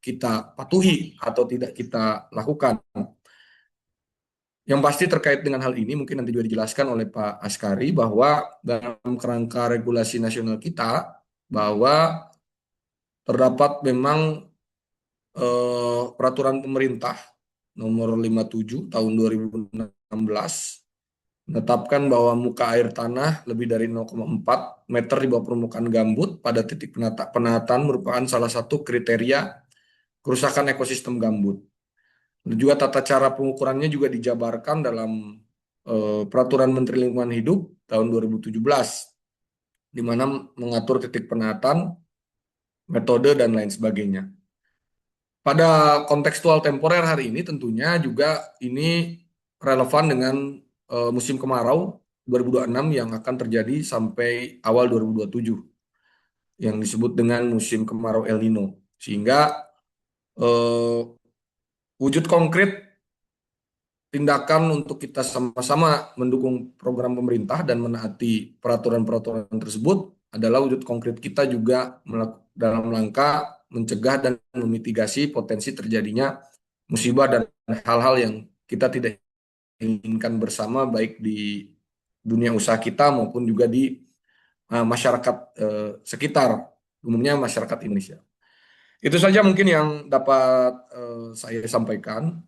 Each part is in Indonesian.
kita patuhi atau tidak kita lakukan. Yang pasti terkait dengan hal ini mungkin nanti juga dijelaskan oleh Pak Askari bahwa dalam kerangka regulasi nasional kita bahwa terdapat memang peraturan pemerintah nomor 57 tahun 2016 menetapkan bahwa muka air tanah lebih dari 0,4 meter di bawah permukaan gambut pada titik penataan merupakan salah satu kriteria kerusakan ekosistem gambut. Dan juga tata cara pengukurannya juga dijabarkan dalam Peraturan Menteri Lingkungan Hidup tahun 2017, di mana mengatur titik penataan, metode, dan lain sebagainya. Pada kontekstual temporer hari ini tentunya juga ini relevan dengan musim kemarau 2026 yang akan terjadi sampai awal 2027 yang disebut dengan musim kemarau El Nino. Sehingga wujud konkret tindakan untuk kita sama-sama mendukung program pemerintah dan menaati peraturan-peraturan tersebut adalah wujud konkret kita juga dalam rangka mencegah dan memitigasi potensi terjadinya musibah dan hal-hal yang kita tidak inginkan bersama baik di dunia usaha kita maupun juga di masyarakat sekitar, umumnya masyarakat Indonesia. Itu saja mungkin yang dapat saya sampaikan.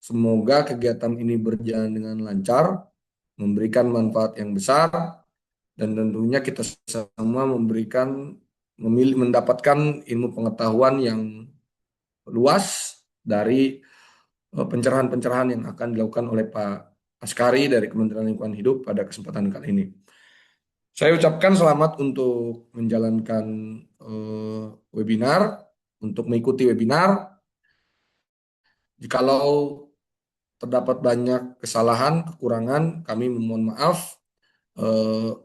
Semoga kegiatan ini berjalan dengan lancar, memberikan manfaat yang besar, dan tentunya kita semua mendapatkan ilmu pengetahuan yang luas dari pencerahan-pencerahan yang akan dilakukan oleh Pak Askari dari Kementerian Lingkungan Hidup pada kesempatan kali ini. Saya ucapkan selamat untuk menjalankan webinar, untuk mengikuti webinar. Jikalau terdapat banyak kesalahan, kekurangan, kami memohon maaf,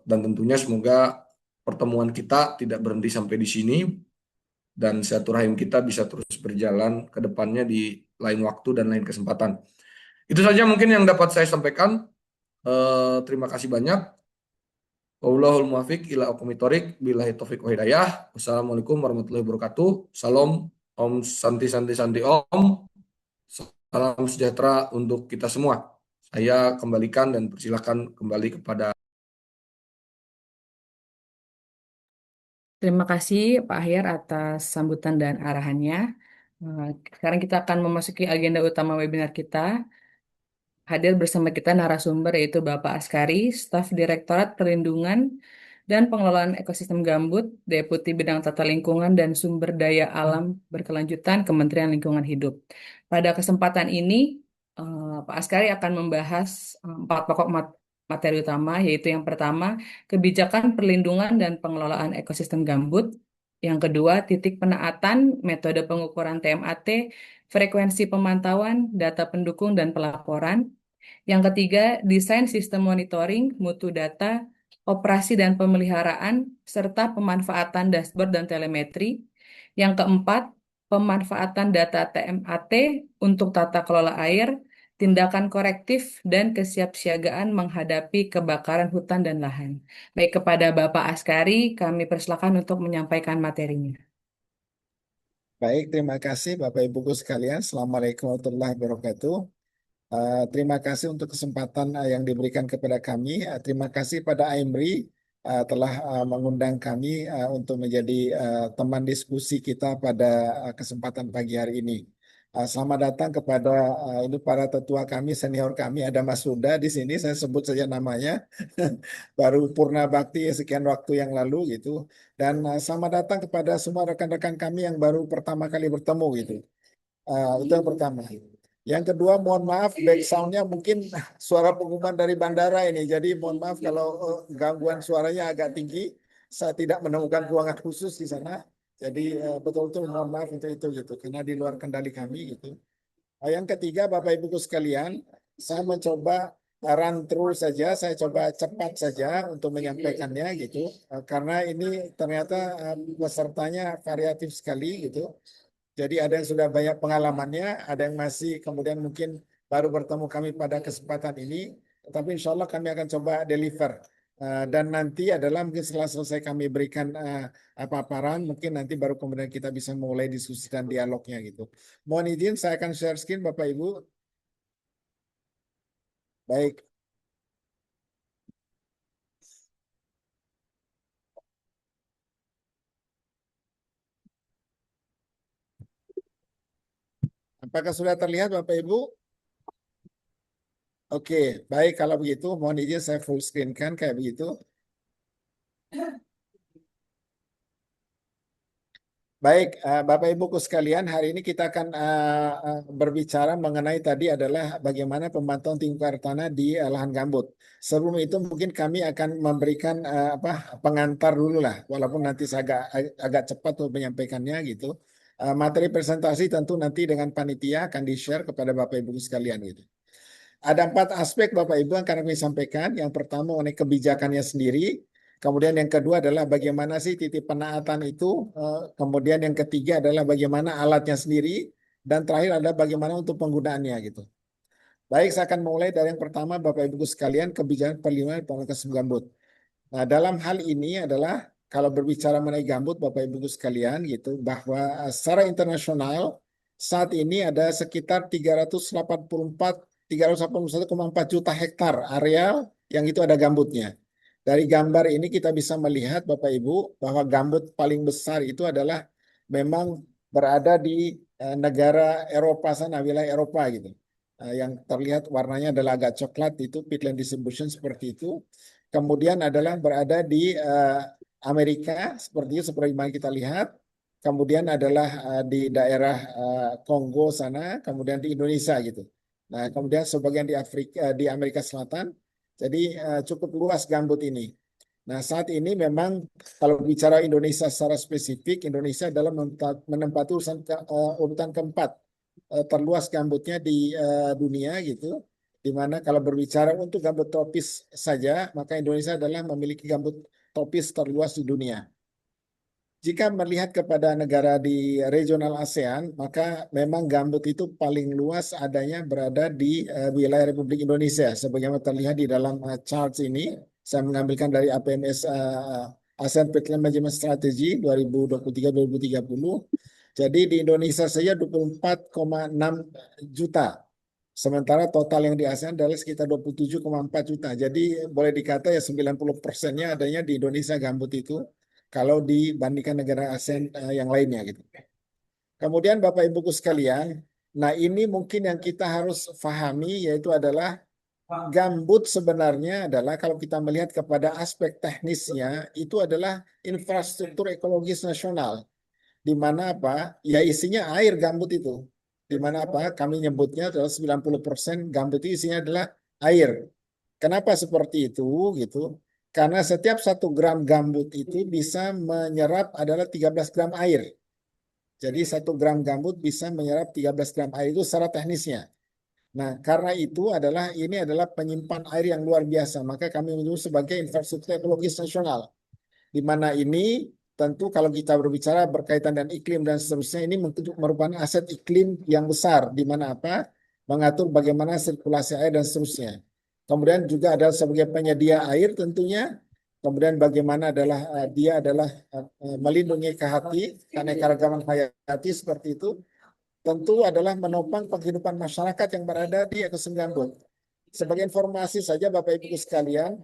dan tentunya semoga pertemuan kita tidak berhenti sampai di sini, dan silaturahim kita bisa terus berjalan ke depannya di lain waktu dan lain kesempatan. Itu saja mungkin yang dapat saya sampaikan. Terima kasih banyak. Wallahul muwaffiq ila aqwamit thoriq, billahi taufiq wa hidayah. Wassalamualaikum warahmatullahi wabarakatuh. Salam, Om Santi Santi Santi Om. Salam sejahtera untuk kita semua. Saya kembalikan dan persilakan kembali kepada. Terima kasih Pak Ahyar atas sambutan dan arahannya. Sekarang kita akan memasuki agenda utama webinar kita. Hadir bersama kita narasumber yaitu Bapak Askari, Staf Direktorat Perlindungan dan Pengelolaan Ekosistem Gambut, Deputi Bidang Tata Lingkungan dan Sumber Daya Alam Berkelanjutan Kementerian Lingkungan Hidup. Pada kesempatan ini, Pak Askari akan membahas 4 pokok materi utama, yaitu yang pertama, kebijakan perlindungan dan pengelolaan ekosistem gambut. Yang kedua, titik penaatan, metode pengukuran TMAT, frekuensi pemantauan, data pendukung dan pelaporan. Yang ketiga, desain sistem monitoring, mutu data, operasi dan pemeliharaan, serta pemanfaatan dashboard dan telemetri. Yang keempat, pemanfaatan data TMAT untuk tata kelola air, tindakan korektif, dan kesiapsiagaan menghadapi kebakaran hutan dan lahan. Baik, kepada Bapak Askari, kami persilakan untuk menyampaikan materinya. Baik, terima kasih Bapak Ibu sekalian. Assalamualaikum warahmatullahi wabarakatuh. Terima kasih untuk kesempatan yang diberikan kepada kami. Terima kasih pada AIMRI telah mengundang kami untuk menjadi teman diskusi kita pada kesempatan pagi hari ini. Selamat datang kepada ini para tetua kami, senior kami, ada Mas Huda di sini. Saya sebut saja namanya. Baru purna bakti sekian waktu yang lalu gitu. Dan selamat datang kepada semua rekan-rekan kami yang baru pertama kali bertemu gitu. Itu yang pertama. Yang kedua, mohon maaf back sound-nya mungkin suara pengumuman dari bandara ini. Jadi mohon maaf kalau gangguan suaranya agak tinggi. Saya tidak menemukan ruangan khusus di sana. Jadi betul-betul mohon maaf untuk itu gitu. Karena di luar kendali kami gitu. Yang ketiga, Bapak Ibu sekalian, saya mencoba run through saja. Saya coba cepat saja untuk menyampaikannya gitu. Karena ini ternyata pesertanya variatif sekali gitu. Jadi ada yang sudah banyak pengalamannya, ada yang masih kemudian mungkin baru bertemu kami pada kesempatan ini. Tetapi insya Allah kami akan coba deliver Dan nanti adalah mungkin setelah selesai kami berikan paparan, mungkin nanti baru kemudian kita bisa mulai diskusi dan dialognya gitu. Mohon izin saya akan share screen Bapak Ibu. Baik. Apakah sudah terlihat Bapak Ibu? Oke, baik kalau begitu mohon izin saya full screen kan kayak begitu. Baik, Bapak Ibuku sekalian, hari ini kita akan berbicara mengenai tadi adalah bagaimana pemantauan tinggi muka air tanah di lahan gambut. Sebelum itu mungkin kami akan memberikan pengantar dulu lah, walaupun nanti saya agak cepat untuk menyampaikannya gitu. Materi presentasi tentu nanti dengan panitia akan di-share kepada Bapak Ibu sekalian gitu. Ada 4 aspek Bapak Ibu yang akan kami sampaikan. Yang pertama mengenai kebijakannya sendiri. Kemudian yang kedua adalah bagaimana sih titik penaatan itu. Kemudian yang ketiga adalah bagaimana alatnya sendiri. Dan terakhir adalah bagaimana untuk penggunaannya gitu. Baik, saya akan mulai dari yang pertama Bapak Ibu sekalian, kebijakan perlindungan pemangkas gambut. Nah, dalam hal ini adalah kalau berbicara mengenai gambut Bapak Ibu sekalian gitu bahwa secara internasional saat ini ada sekitar 381,4 juta hektar areal yang itu ada gambutnya. Dari gambar ini kita bisa melihat Bapak Ibu bahwa gambut paling besar itu adalah memang berada di negara Eropa sana, wilayah Eropa gitu. Yang terlihat warnanya adalah agak coklat itu peatland distribution seperti itu. Kemudian adalah berada di Amerika seperti itu seperti yang kita lihat. Kemudian adalah di daerah Kongo sana, kemudian di Indonesia gitu. Nah, kemudian sebagian di Afrika, di Amerika Selatan. Jadi cukup luas gambut ini. Nah, saat ini memang kalau bicara Indonesia secara spesifik, Indonesia adalah menempati urutan keempat terluas gambutnya di dunia gitu. Di mana kalau berbicara untuk gambut tropis saja, maka Indonesia adalah memiliki gambut tropis terluas di dunia. Jika melihat kepada negara di regional ASEAN, maka memang gambut itu paling luas adanya berada di wilayah Republik Indonesia. Sebagaimana terlihat di dalam charts ini, saya mengambilkan dari APMS ASEAN Peatland Management Strategy 2023-2030. Jadi di Indonesia saja 24,6 juta. Sementara total yang di ASEAN adalah sekitar 27,4 juta. Jadi boleh dikata ya 90%-nya adanya di Indonesia gambut itu kalau dibandingkan negara ASEAN yang lainnya gitu. Kemudian Bapak Ibuku sekalian, nah ini mungkin yang kita harus pahami yaitu adalah gambut sebenarnya adalah kalau kita melihat kepada aspek teknisnya itu adalah infrastruktur ekologis nasional. Di mana apa? Ya isinya air gambut itu. Di mana apa? Kami nyebutnya adalah 90% gambut itu isinya adalah air. Kenapa seperti itu gitu? Karena setiap 1 gram gambut itu bisa menyerap adalah 13 gram air. Jadi 1 gram gambut bisa menyerap 13 gram air itu secara teknisnya. Nah, karena itu adalah ini adalah penyimpan air yang luar biasa. Maka kami menyebut sebagai infrastruktur ekologis nasional. Di mana ini tentu kalau kita berbicara berkaitan dengan iklim dan seterusnya ini merupakan aset iklim yang besar. Di mana apa? Mengatur bagaimana sirkulasi air dan seterusnya. Kemudian juga ada sebagai penyedia air tentunya. Kemudian bagaimana adalah dia adalah melindungi keanekaragaman hayati seperti itu. Tentu adalah menopang penghidupan masyarakat yang berada di ekosistem gambut. Sebagai informasi saja Bapak Ibu sekalian,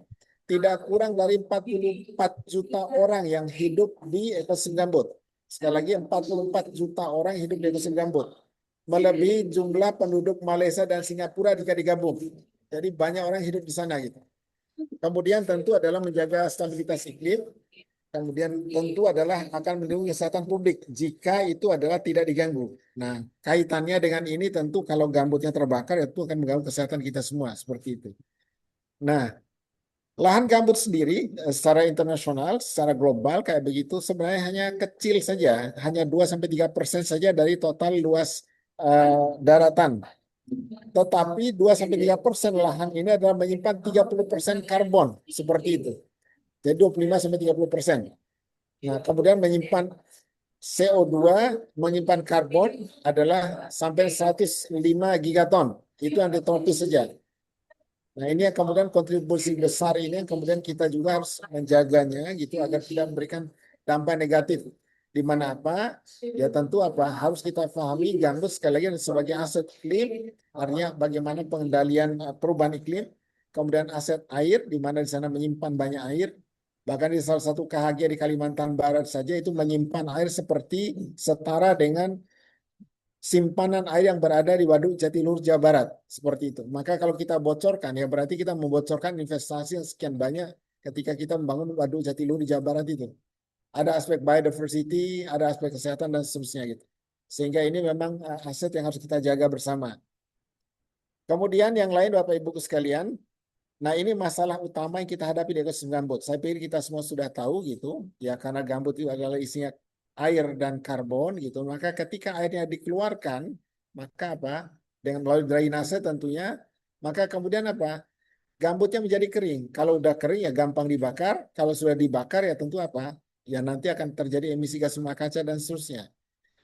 tidak kurang dari 44 juta orang yang hidup di ekosistem gambut. Sekali lagi 44 juta orang hidup di ekosistem gambut. Melebihi jumlah penduduk Malaysia dan Singapura jika digabung. Jadi banyak orang hidup di sana gitu. Kemudian tentu adalah menjaga stabilitas iklim. Kemudian tentu adalah akan melindungi kesehatan publik jika itu adalah tidak diganggu. Nah, kaitannya dengan ini tentu kalau gambutnya terbakar itu akan mengganggu kesehatan kita semua seperti itu. Nah, lahan gambut sendiri secara internasional, secara global kayak begitu sebenarnya hanya kecil saja, hanya 2-3% saja dari total luas daratan. Tetapi 2-3% lahan ini adalah menyimpan 30% karbon seperti itu. Jadi 25-30%. Nah, kemudian menyimpan CO2, menyimpan karbon adalah sampai 105 gigaton. Itu yang di tropis saja. Nah, ini yang kemudian kontribusi besar ini yang kemudian kita juga harus menjaganya gitu agar tidak memberikan dampak negatif. Di mana apa? Ya tentu apa harus kita pahami gambut sekali lagi sebagai aset iklim, artinya bagaimana pengendalian perubahan iklim, kemudian aset air di mana di sana menyimpan banyak air. Bahkan di salah satu KHG di Kalimantan Barat saja itu menyimpan air seperti setara dengan simpanan air yang berada di Waduk Jatiluhur Jawa Barat seperti itu. Maka kalau kita bocorkan ya berarti kita membocorkan investasi yang sekian banyak ketika kita membangun Waduk Jatiluhur di Jawa Barat itu. Ada aspek biodiversity, ada aspek kesehatan dan seterusnya gitu. Sehingga ini memang aset yang harus kita jaga bersama. Kemudian yang lain Bapak Ibu sekalian, nah ini masalah utama yang kita hadapi di ekosistem gambut. Saya pikir kita semua sudah tahu gitu, ya karena gambut itu adalah isinya air dan karbon gitu. Maka ketika airnya dikeluarkan, maka apa? Dengan melalui drainase tentunya, maka kemudian apa? Gambutnya menjadi kering. Kalau udah kering ya gampang dibakar. Kalau sudah dibakar ya tentu apa? Ya nanti akan terjadi emisi gas rumah kaca dan seterusnya.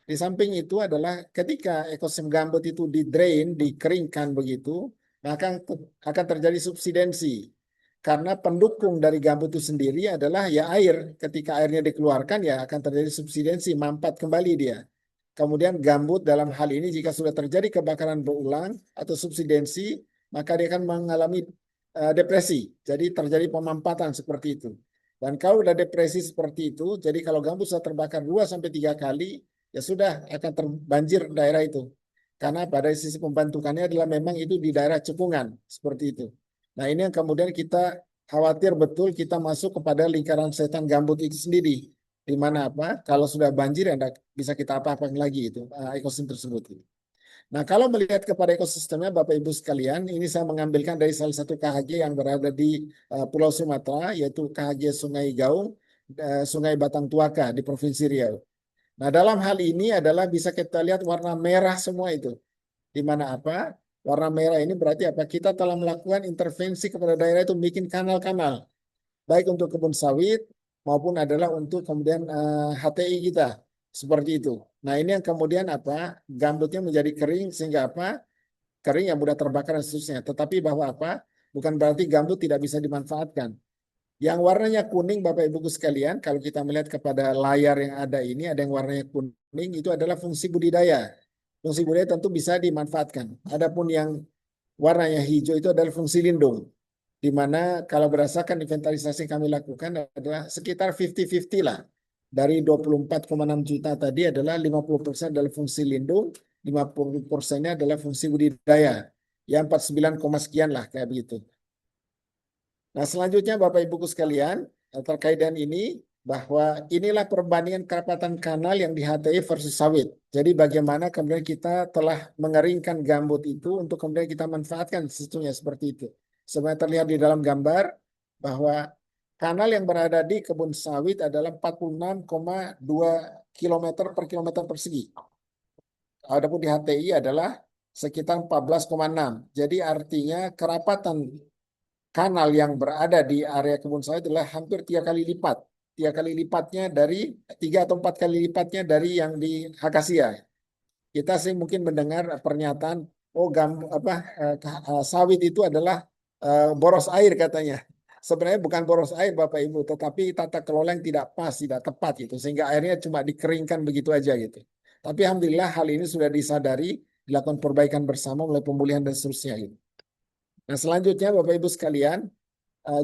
Di samping itu adalah ketika ekosistem gambut itu di-drain, dikeringkan begitu, maka akan terjadi subsidensi. Karena pendukung dari gambut itu sendiri adalah ya air. Ketika airnya dikeluarkan ya akan terjadi subsidensi, mampat kembali dia. Kemudian gambut dalam hal ini jika sudah terjadi kebakaran berulang atau subsidensi, maka dia akan mengalami depresi. Jadi terjadi pemampatan seperti itu. Dan kalau udah depresi seperti itu, jadi kalau gambut sudah terbakar 2 sampai 3 kali, ya sudah akan terbanjir daerah itu. Karena pada sisi pembentukannya adalah memang itu di daerah cekungan, seperti itu. Nah ini yang kemudian kita khawatir betul kita masuk kepada lingkaran setan gambut itu sendiri. Di mana apa? Kalau sudah banjir ya tidak bisa kita apa-apain lagi itu ekosistem tersebut. Nah, kalau melihat kepada ekosistemnya Bapak Ibu sekalian, ini saya mengambilkan dari salah satu KHG yang berada di Pulau Sumatera, yaitu KHG Sungai Gaung, Sungai Batang Tuaka di Provinsi Riau. Nah, dalam hal ini adalah bisa kita lihat warna merah semua itu. Di mana apa? Warna merah ini berarti apa? Kita telah melakukan intervensi kepada daerah itu bikin kanal-kanal. Baik untuk kebun sawit maupun adalah untuk kemudian HTI kita. Seperti itu. Nah ini yang kemudian apa? Gambutnya menjadi kering sehingga apa? Kering yang mudah terbakar dan seterusnya. Tetapi bahwa apa? Bukan berarti gambut tidak bisa dimanfaatkan. Yang warnanya kuning Bapak Ibu sekalian, kalau kita melihat kepada layar yang ada ini, ada yang warnanya kuning, itu adalah fungsi budidaya. Fungsi budidaya tentu bisa dimanfaatkan. Adapun yang warnanya hijau itu adalah fungsi lindung. Di mana kalau berdasarkan inventarisasi yang kami lakukan adalah sekitar 50-50 lah. Dari 24,6 juta tadi adalah 50% adalah fungsi lindung, 50%-nya adalah fungsi budidaya. Ya 49, sekian lah kayak begitu. Nah, selanjutnya Bapak Ibu sekalian, terkait dengan ini, bahwa inilah perbandingan kerapatan kanal yang di HTI versus sawit. Jadi bagaimana kemudian kita telah mengeringkan gambut itu untuk kemudian kita manfaatkan sesungguhnya seperti itu. Sebenarnya terlihat di dalam gambar bahwa kanal yang berada di kebun sawit adalah 46,2 km per kilometer persegi. Adapun di HTI adalah sekitar 14,6. Jadi artinya kerapatan kanal yang berada di area kebun sawit adalah hampir 3 kali lipat. 3 kali lipatnya dari 3 atau 4 kali lipatnya dari yang di Akasia. Kita sih mungkin mendengar pernyataan, oh sawit itu adalah boros air katanya. Sebenarnya bukan boros air Bapak Ibu, tetapi tata kelola yang tidak pas, tidak tepat gitu, sehingga airnya cuma dikeringkan begitu aja gitu. Tapi alhamdulillah hal ini sudah disadari, dilakukan perbaikan bersama mulai pemulihan dan seterusnya gitu. Nah, selanjutnya Bapak Ibu sekalian,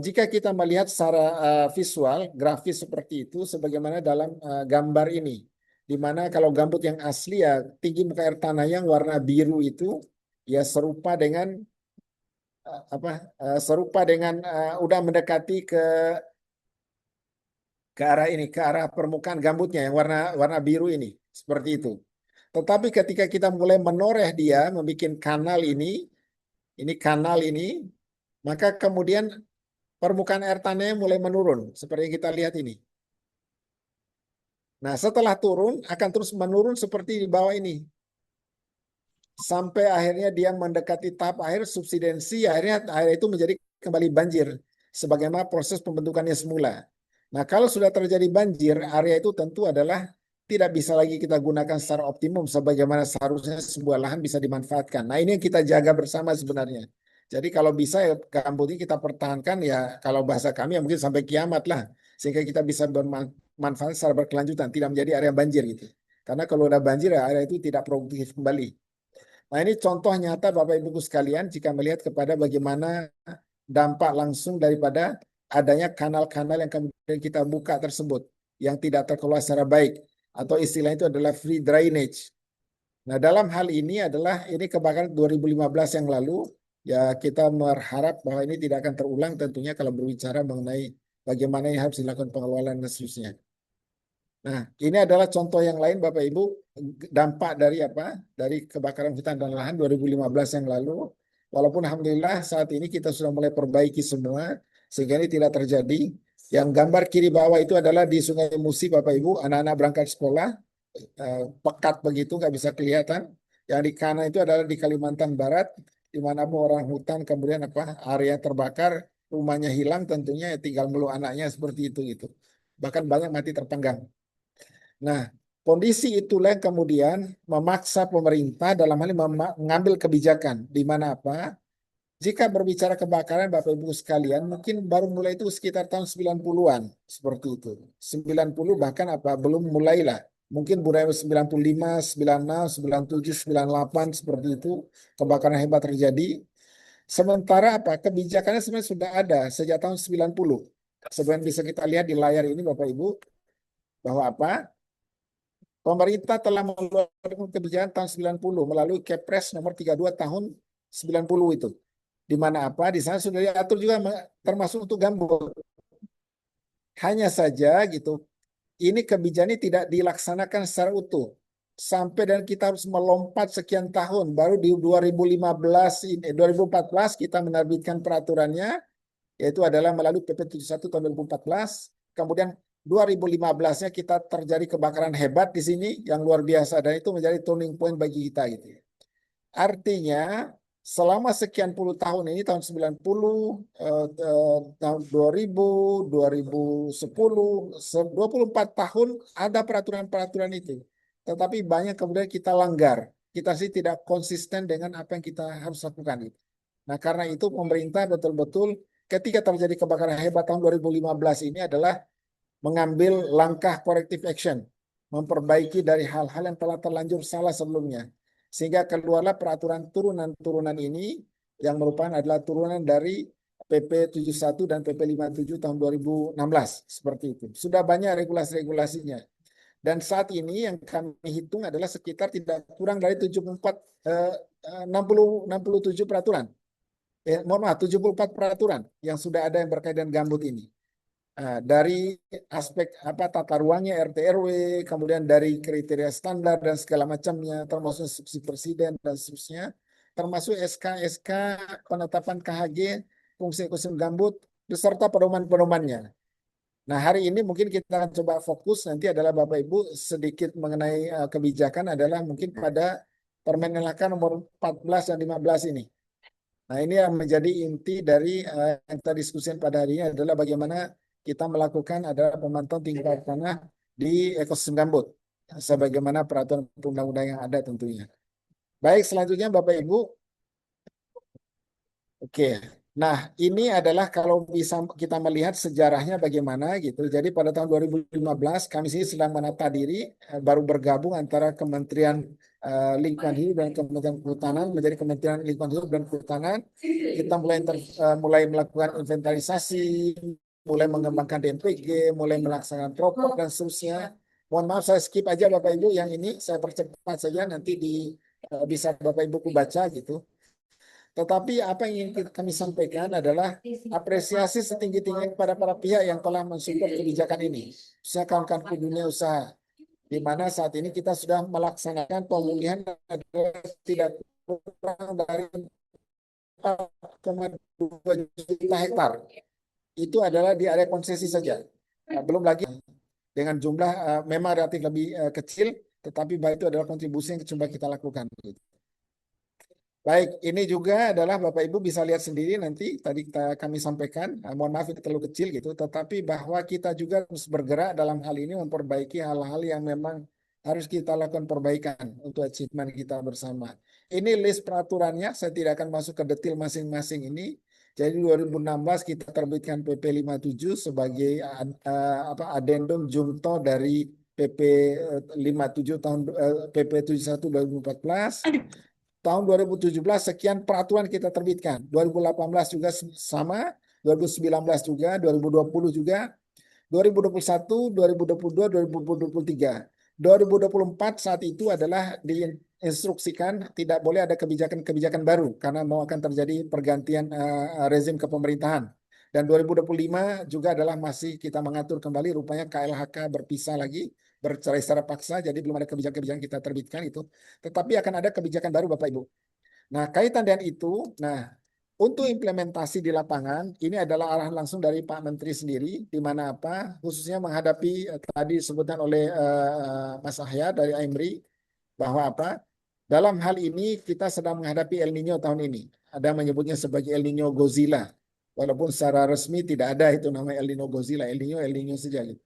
jika kita melihat secara visual, grafis seperti itu, sebagaimana dalam gambar ini, di mana kalau gambut yang asli ya tinggi muka air tanah yang warna biru itu ya serupa dengan udah mendekati ke arah ini, ke arah permukaan gambutnya yang warna warna biru ini, seperti itu. Tetapi ketika kita mulai menoreh dia, membuat kanal ini, maka kemudian permukaan air tanahnya mulai menurun, seperti yang kita lihat ini. Nah, setelah turun, akan terus menurun seperti di bawah ini. Sampai akhirnya dia mendekati tahap akhir subsidensi, akhirnya air itu menjadi kembali banjir, sebagaimana proses pembentukannya semula. Nah, kalau sudah terjadi banjir, area itu tentu adalah tidak bisa lagi kita gunakan secara optimum, sebagaimana seharusnya sebuah lahan bisa dimanfaatkan. Nah, ini yang kita jaga bersama sebenarnya. Jadi kalau bisa ya gambut ini kita pertahankan ya, kalau bahasa kami ya mungkin sampai kiamat lah, sehingga kita bisa bermanfaat secara berkelanjutan, tidak menjadi area banjir gitu. Karena kalau udah banjir ya area itu tidak produktif kembali. Nah ini contoh nyata Bapak Ibu sekalian jika melihat kepada bagaimana dampak langsung daripada adanya kanal-kanal yang kemudian kita buka tersebut yang tidak terkelola secara baik, atau istilah itu adalah free drainage. Nah, dalam hal ini adalah ini kebakaran 2015 yang lalu, ya kita berharap bahwa ini tidak akan terulang tentunya kalau berbicara mengenai bagaimana yang harus dilakukan pengelolaan dan seterusnya. Nah, ini adalah contoh yang lain Bapak Ibu, dampak dari apa? Dari kebakaran hutan dan lahan 2015 yang lalu. Walaupun alhamdulillah saat ini kita sudah mulai perbaiki semua sehingga ini tidak terjadi. Yang gambar kiri bawah itu adalah di Sungai Musi Bapak Ibu, anak-anak berangkat sekolah, pekat begitu nggak bisa kelihatan. Yang di kanan itu adalah di Kalimantan Barat, di mana orang hutan kemudian apa area terbakar, rumahnya hilang tentunya ya tinggal meluk anaknya seperti itu gitu. Bahkan banyak mati terpanggang. Nah, kondisi itulah yang kemudian memaksa pemerintah dalam hal ini mengambil kebijakan di mana apa? Jika berbicara kebakaran Bapak Ibu sekalian, mungkin baru mulai itu sekitar tahun 90-an seperti itu. 90 bahkan apa belum mulailah. Mungkin budaya 95, 96, 97, 98 seperti itu kebakaran hebat terjadi. Sementara apa? Kebijakannya sebenarnya sudah ada sejak tahun 90. Sebenarnya bisa kita lihat di layar ini Bapak Ibu bahwa apa? Pemerintah telah mengeluarkan kebijakan tahun 90 melalui Kepres nomor 32 tahun 90 itu. Di mana apa? Di sana sudah diatur juga termasuk untuk gambut. Hanya saja gitu, ini kebijakan ini tidak dilaksanakan secara utuh. Sampai dan kita harus melompat sekian tahun. Baru di 2015, 2014 kita menerbitkan peraturannya, yaitu adalah melalui PP 71 tahun 2014. Kemudian 2015-nya kita terjadi kebakaran hebat di sini yang luar biasa dan itu menjadi turning point bagi kita gitu. Artinya selama sekian puluh tahun ini tahun 90, tahun 2000, 2010, 24 tahun ada peraturan-peraturan itu. Tetapi banyak kemudian kita langgar. Kita sih tidak konsisten dengan apa yang kita harus lakukan itu. Nah, karena itu pemerintah betul-betul ketika terjadi kebakaran hebat tahun 2015 ini adalah mengambil langkah corrective action, memperbaiki dari hal-hal yang telah terlanjur salah sebelumnya. Sehingga keluarlah peraturan turunan-turunan ini yang merupakan adalah turunan dari PP 71 dan PP 57 tahun 2016. Seperti itu. Sudah banyak regulasi-regulasinya. Dan saat ini yang kami hitung adalah sekitar tidak kurang dari 67 peraturan. Mohon maaf, 74 peraturan yang sudah ada yang berkaitan gambut ini. Dari aspek apa tata ruangnya RT RW, kemudian dari kriteria standar dan segala macamnya, termasuk instruksi presiden dan seterusnya, termasuk SK penetapan KHG fungsi ekosistem gambut beserta pedoman-pedomannya. Nah, hari ini mungkin kita akan coba fokus nanti adalah Bapak Ibu sedikit mengenai kebijakan adalah mungkin pada Permenaker nomor 14 dan 15 ini. Nah, ini yang menjadi inti dari yang kita diskusikan pada hari ini adalah bagaimana kita melakukan adalah pemantauan tinggi air tanah di ekosistem gambut, sebagaimana peraturan undang-undang yang ada tentunya. Baik, selanjutnya Bapak Ibu. Oke. Nah, ini adalah kalau bisa kita melihat sejarahnya bagaimana gitu. Jadi pada tahun 2015 kami sini sedang menata diri, baru bergabung antara Kementerian Lingkungan Hidup dan Kementerian Kehutanan menjadi Kementerian Lingkungan Hidup dan Kehutanan. Kita mulai melakukan inventarisasi, mulai mengembangkan DMPG, mulai melaksanakan propok dan seterusnya. Mohon maaf saya skip aja Bapak Ibu yang ini, saya percepat saja nanti bisa Bapak Ibu baca gitu. Tetapi apa yang ingin kami sampaikan adalah apresiasi setinggi-tingginya kepada para pihak yang telah mensupport kebijakan ini. Khususnya kawan-kawan dunia usaha, di mana saat ini kita sudah melaksanakan pemulihan adalah tidak kurang dari 4,2 juta hektar. Itu adalah di area konsesi saja. Belum lagi dengan jumlah memang relatif lebih kecil, tetapi baik itu adalah kontribusi yang coba kita lakukan. Baik, ini juga adalah Bapak Ibu bisa lihat sendiri nanti tadi kami sampaikan, mohon maaf ini terlalu kecil gitu, tetapi bahwa kita juga harus bergerak dalam hal ini memperbaiki hal-hal yang memang harus kita lakukan perbaikan untuk achievement kita bersama. Ini list peraturannya, saya tidak akan masuk ke detail masing-masing ini. Jadi 2016 kita terbitkan PP 57 sebagai adendum junto dari PP 57 tahun PP 71 2014. Tahun 2017 sekian peraturan kita terbitkan. 2018 juga sama, 2019 juga, 2020 juga, 2021, 2022, 2023. 2024 saat itu adalah diinstruksikan tidak boleh ada kebijakan-kebijakan baru karena mau akan terjadi pergantian rezim kepemerintahan. Dan 2025 juga adalah masih kita mengatur kembali, rupanya KLHK berpisah lagi, bercerai secara paksa, jadi belum ada kebijakan-kebijakan kita terbitkan itu. Tetapi akan ada kebijakan baru Bapak Ibu. Nah, kaitan dengan itu, untuk implementasi di lapangan, ini adalah arahan langsung dari Pak Menteri sendiri, di mana apa, khususnya menghadapi tadi disebutkan oleh Mas Ahya dari AIMRI, bahwa apa, dalam hal ini kita sedang menghadapi El Nino tahun ini. Ada menyebutnya sebagai El Nino Godzilla, walaupun secara resmi tidak ada itu nama El Nino Godzilla, El Nino saja gitu.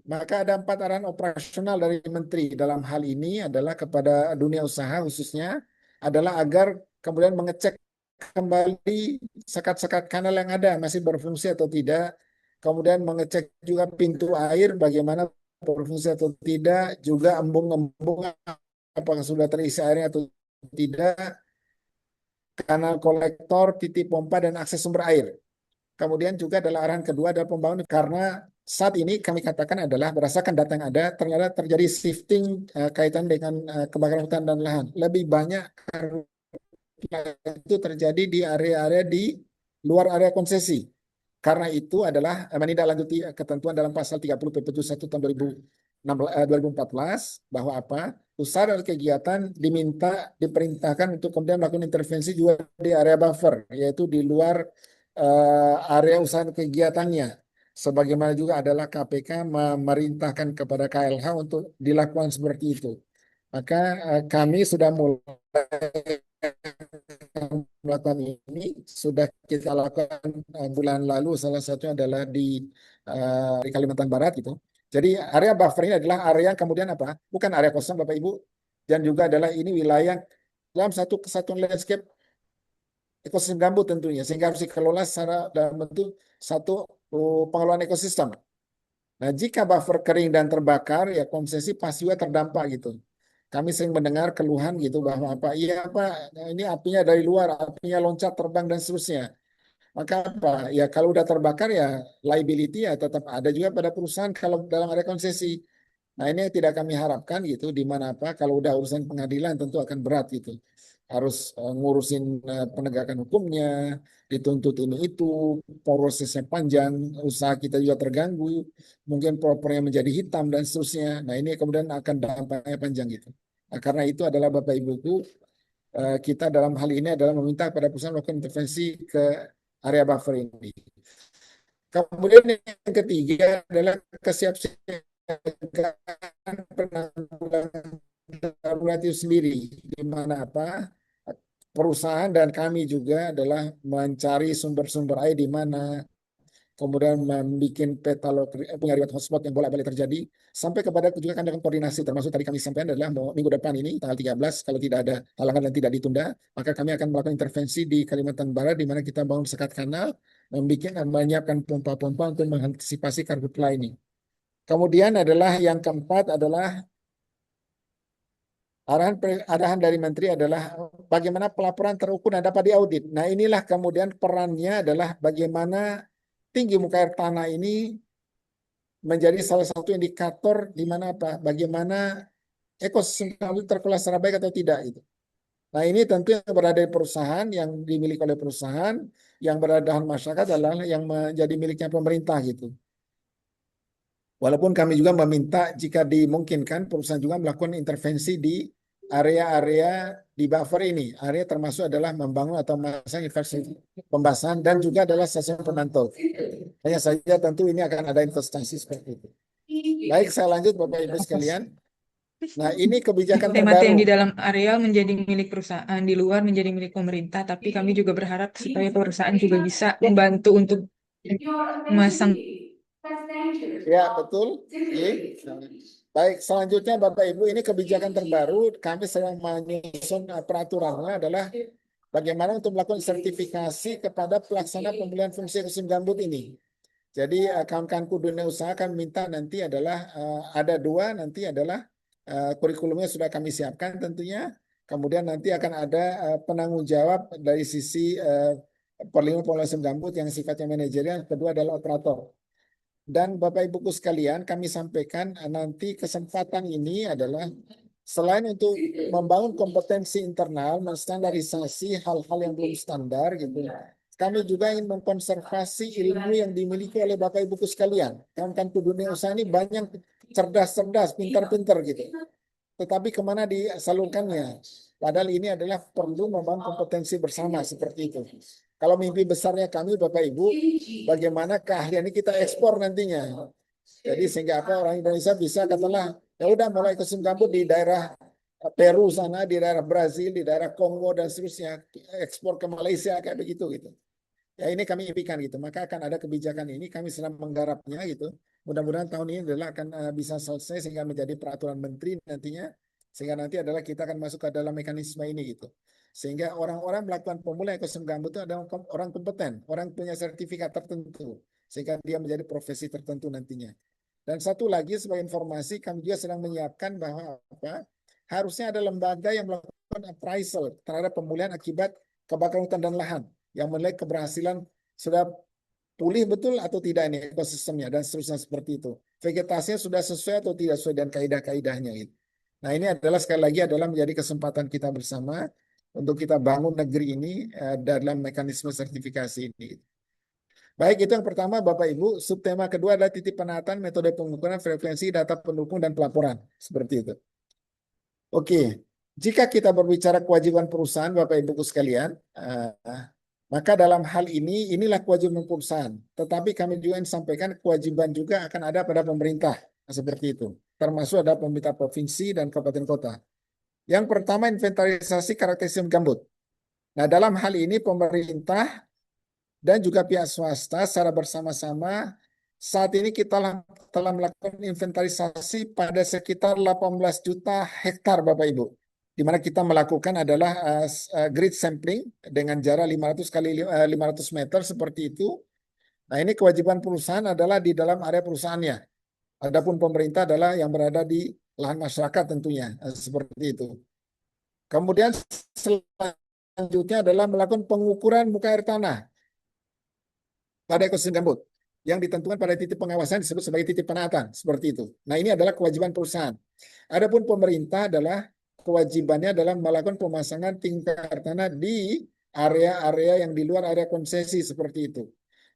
Maka ada 4 arahan operasional dari Menteri dalam hal ini adalah kepada dunia usaha khususnya, adalah agar kemudian mengecek kembali sekat-sekat kanal yang ada masih berfungsi atau tidak. Kemudian mengecek juga pintu air bagaimana berfungsi atau tidak. Juga embung-embung apakah sudah terisi airnya atau tidak. Kanal kolektor, titik pompa, dan akses sumber air. Kemudian juga adalah arahan kedua adalah pembangunan. Karena saat ini kami katakan adalah berdasarkan data yang ada, ternyata terjadi shifting kaitan dengan kebakaran hutan dan lahan. Lebih banyak itu terjadi di area-area di luar area konsesi. Karena itu adalah menindaklanjuti ketentuan dalam pasal 30 PP 71 tahun 2014 bahwa apa? Usaha dan kegiatan diperintahkan untuk kemudian melakukan intervensi juga di area buffer, yaitu di luar area usaha dan kegiatannya. Sebagaimana juga adalah KPK memerintahkan kepada KLH untuk dilakukan seperti itu. Maka kami sudah mulai melakukan ini, sudah kita lakukan bulan lalu, salah satunya adalah di Kalimantan Barat gitu. Jadi area buffer ini adalah area yang kemudian apa? Bukan area kosong Bapak Ibu, dan juga adalah ini wilayah dalam satu kesatuan landscape ekosistem gambut tentunya, sehingga harus dikelola secara dalam bentuk satu pengelolaan ekosistem. Nah, jika buffer kering dan terbakar, ya konsesi pasti juga terdampak gitu. Kami sering mendengar keluhan gitu bahwa apa, iya Pak, ini apinya dari luar, apinya loncat, terbang dan seterusnya. Maka apa? Ya kalau udah terbakar ya liability ya tetap ada juga pada perusahaan kalau dalam area konsesi. Nah ini yang tidak kami harapkan gitu, di mana apa kalau udah urusan pengadilan tentu akan berat gitu. Harus ngurusin penegakan hukumnya, dituntut ini itu, prosesnya panjang, usaha kita juga terganggu, mungkin propernya menjadi hitam dan seterusnya. Nah ini kemudian akan dampaknya panjang gitu. Nah, karena itu adalah Bapak Ibuku, kita dalam hal ini adalah meminta kepada perusahaan melakukan intervensi ke area buffer ini. Kemudian yang ketiga adalah kesiapsiagaan penanggulangan darurat itu sendiri, di mana apa perusahaan dan kami juga adalah mencari sumber-sumber air di mana, kemudian membuat peta penyarian hotspot yang bolak-balik terjadi, sampai kepada juga kami akan koordinasi, termasuk tadi kami sampaikan adalah minggu depan ini, tanggal 13, kalau tidak ada halangan dan tidak ditunda, maka kami akan melakukan intervensi di Kalimantan Barat, di mana kita bangun sekat kanal, menyiapkan pompa-pompa untuk mengantisipasi karhutla ini. Kemudian adalah yang keempat adalah arahan dari Menteri adalah bagaimana pelaporan terukur dan dapat diaudit. Nah inilah kemudian perannya adalah bagaimana tinggi muka air tanah ini menjadi salah satu indikator di mana apa, bagaimana ekosistem itu terkelola secara baik atau tidak itu. Nah ini tentu yang berada di perusahaan, yang dimiliki oleh perusahaan, yang berada di masyarakat adalah yang menjadi miliknya pemerintah gitu. Walaupun kami juga meminta jika dimungkinkan perusahaan juga melakukan intervensi di area-area di buffer ini. Area termasuk adalah membangun atau memasang infrastruktur pembasahan dan juga adalah stasiun pemantau. Hanya saja tentu ini akan ada investasi seperti itu. Baik, saya lanjut Bapak Ibu sekalian. Nah, ini kebijakan Tema yang di terbaru. dalam areal menjadi milik perusahaan, di luar menjadi milik pemerintah, tapi kami juga berharap supaya perusahaan juga bisa membantu untuk memasang. Ya, betul. Iya. Baik, selanjutnya Bapak Ibu, ini kebijakan terbaru. Kami sedang menyusun peraturannya adalah bagaimana untuk melakukan sertifikasi kepada pelaksana pemulihan fungsi ekosistem gambut ini. Jadi kawan-kawanku dunia usaha akan minta nanti adalah ada dua, nanti adalah kurikulumnya sudah kami siapkan tentunya. Kemudian nanti akan ada penanggung jawab dari sisi perlindungan pemulihan ekosistem gambut yang sifatnya manajerial. Yang kedua adalah operator. Dan Bapak Ibuku sekalian, kami sampaikan nanti kesempatan ini adalah selain untuk membangun kompetensi internal, menstandarisasi hal-hal yang belum standar gitu. Kami juga ingin mengkonservasi ilmu yang dimiliki oleh Bapak Ibuku sekalian. Kan dunia usaha ini banyak cerdas-cerdas, pintar-pintar gitu. Tetapi kemana disalurkannya? Padahal ini adalah perlu membangun kompetensi bersama seperti itu. Kalau mimpi besarnya kami Bapak Ibu, bagaimana keahlian ini kita ekspor nantinya. Jadi sehingga apa orang Indonesia bisa katakanlah ya udah mulai ekosistem gambut di daerah Peru sana, di daerah Brazil, di daerah Kongo dan seterusnya, ekspor ke Malaysia kayak begitu gitu. Ya ini kami impikan gitu. Maka akan ada kebijakan ini, kami sedang menggarapnya gitu. Mudah-mudahan tahun ini adalah akan bisa selesai sehingga menjadi peraturan menteri nantinya. Sehingga nanti adalah kita akan masuk ke dalam mekanisme ini gitu. Sehingga orang-orang melakukan pemulihan ekosistem gambut itu adalah orang kompeten, orang punya sertifikat tertentu. Sehingga dia menjadi profesi tertentu nantinya. Dan satu lagi sebagai informasi, kami juga sedang menyiapkan bahwa harusnya ada lembaga yang melakukan appraisal terhadap pemulihan akibat kebakaran hutan dan lahan yang menilai keberhasilan sudah pulih betul atau tidak ini ekosistemnya dan seterusnya seperti itu. Vegetasinya sudah sesuai atau tidak sesuai dengan kaidah-kaidahnya itu. Nah ini adalah sekali lagi adalah menjadi kesempatan kita bersama untuk kita bangun negeri ini dalam mekanisme sertifikasi ini. Baik, itu yang pertama Bapak Ibu. Subtema kedua adalah titik penataan metode pengukuran frekuensi data pendukung dan pelaporan. Seperti itu. Oke, jika kita berbicara kewajiban perusahaan Bapak Ibu sekalian, maka dalam hal ini inilah kewajiban perusahaan. Tetapi kami juga ingin sampaikan kewajiban juga akan ada pada pemerintah. Seperti itu. Termasuk ada pemerintah provinsi dan kabupaten kota. Yang pertama inventarisasi karakteristik gambut. Nah dalam hal ini pemerintah dan juga pihak swasta secara bersama-sama saat ini kita telah melakukan inventarisasi pada sekitar 18 juta hektar Bapak Ibu. Di mana kita melakukan adalah grid sampling dengan jarak 500 kali 500 meter seperti itu. Nah ini kewajiban perusahaan adalah di dalam area perusahaannya. Adapun pemerintah adalah yang berada di lahan masyarakat tentunya. Seperti itu. Kemudian selanjutnya adalah melakukan pengukuran muka air tanah pada ekosistem gambut yang ditentukan pada titik pengawasan disebut sebagai titik penataan seperti itu. Nah ini adalah kewajiban perusahaan. Adapun pemerintah adalah kewajibannya adalah melakukan pemasangan tingkat tanah di area-area yang di luar area konsesi seperti itu.